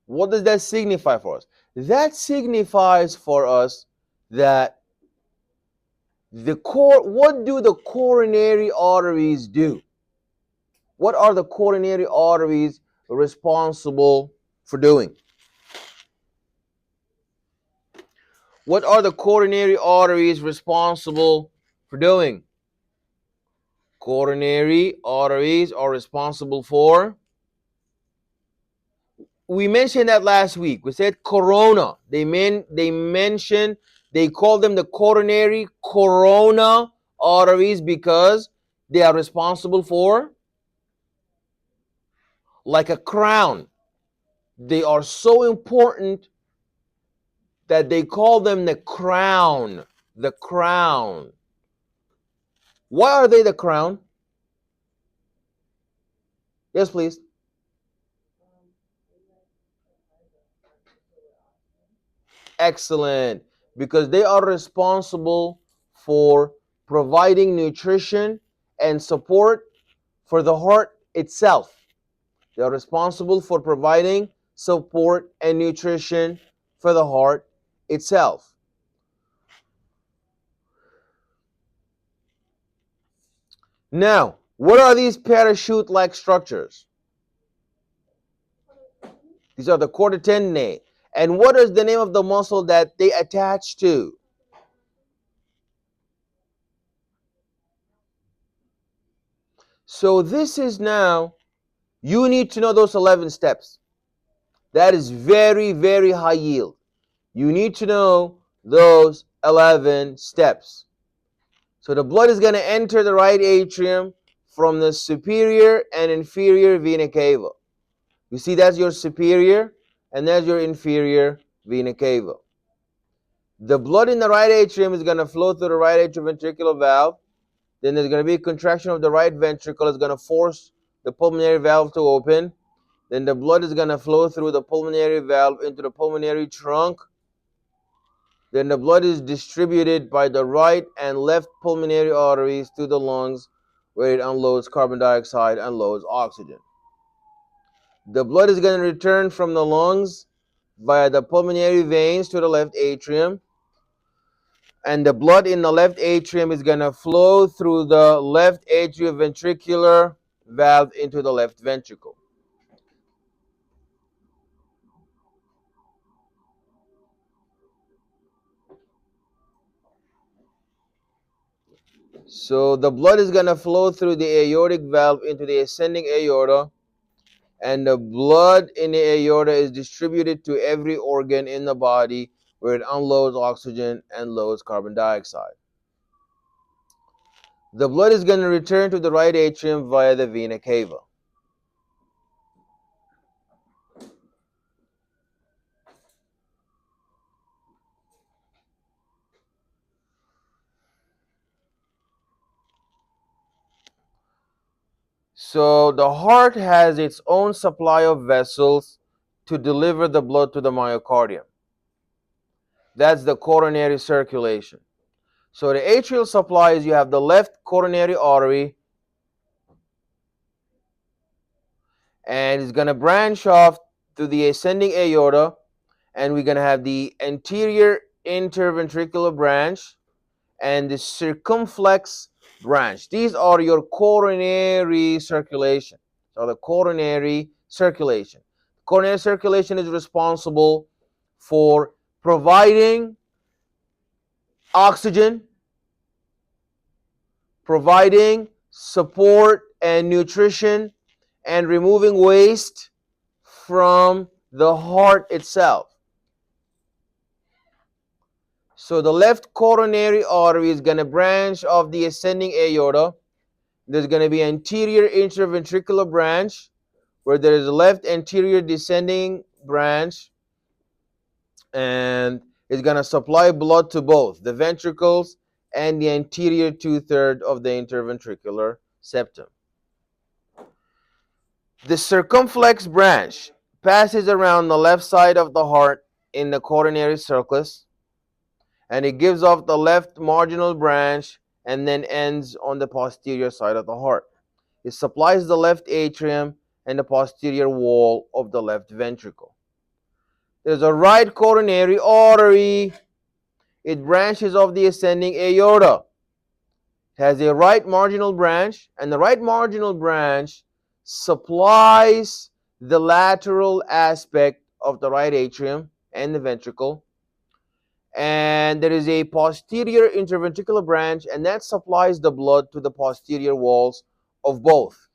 Speaker 1: What does that signify for us? That signifies for us that what do the coronary arteries do? What are the coronary arteries responsible for doing? What are the coronary arteries responsible for doing? Coronary arteries are responsible for, we mentioned that last week. We said corona. They call them the coronary corona arteries because they are responsible for, like a crown. They are so important that they call them the crown. The crown. Why are they the crown? Yes, please. Excellent. Because they are responsible for providing nutrition and support for the heart itself. They are responsible for providing support and nutrition for the heart itself. Now, what are these parachute-like structures? These are the quarter tendineae. And what is the name of the muscle that they attach to? So this is now, you need to know those 11 steps. That is very, very high yield. You need to know those 11 steps. So the blood is going to enter the right atrium from the superior and inferior vena cava. You see, that's your superior and that's your inferior vena cava. The blood in the right atrium is going to flow through the right atrioventricular valve. Then there's going to be a contraction of the right ventricle. It's going to force the pulmonary valve to open. Then the blood is going to flow through the pulmonary valve into the pulmonary trunk. Then the blood is distributed by the right and left pulmonary arteries to the lungs, where it unloads carbon dioxide and loads oxygen. The blood is going to return from the lungs via the pulmonary veins to the left atrium. And the blood in the left atrium is going to flow through the left atrioventricular valve into the left ventricle. So the blood is going to flow through the aortic valve into the ascending aorta, and the blood in the aorta is distributed to every organ in the body where it unloads oxygen and loads carbon dioxide. The blood is going to return to the right atrium via the vena cava. So the heart has its own supply of vessels to deliver the blood to the myocardium. That's the coronary circulation. So the atrial supply is, you have the left coronary artery, and it's going to branch off to the ascending aorta, and we're going to have the anterior interventricular branch and the circumflex branch. These are your coronary circulation. So the coronary circulation. Coronary circulation is responsible for providing oxygen, providing support and nutrition, and removing waste from the heart itself. So the left coronary artery is going to branch off the ascending aorta. There's going to be anterior interventricular branch, where there is a left anterior descending branch, and it's going to supply blood to both the ventricles and the anterior two-thirds of the interventricular septum. The circumflex branch passes around the left side of the heart in the coronary sulcus, and it gives off the left marginal branch and then ends on the posterior side of the heart. It supplies the left atrium and the posterior wall of the left ventricle. There's a right coronary artery. It branches off the ascending aorta. It has a right marginal branch, and the right marginal branch supplies the lateral aspect of the right atrium and the ventricle. And there is a posterior interventricular branch, and that supplies the blood to the posterior walls of both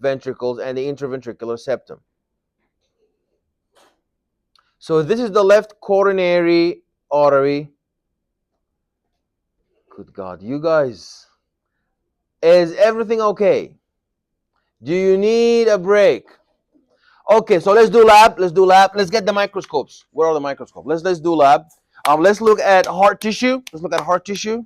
Speaker 1: ventricles and the interventricular septum. So this is the left coronary artery. Good God, you guys. Is everything okay? Do you need a break? Okay, so let's do lab. Let's do lab. Let's get the microscopes. Where are the microscopes? Let's do lab. Let's look at heart tissue. Let's look at heart tissue.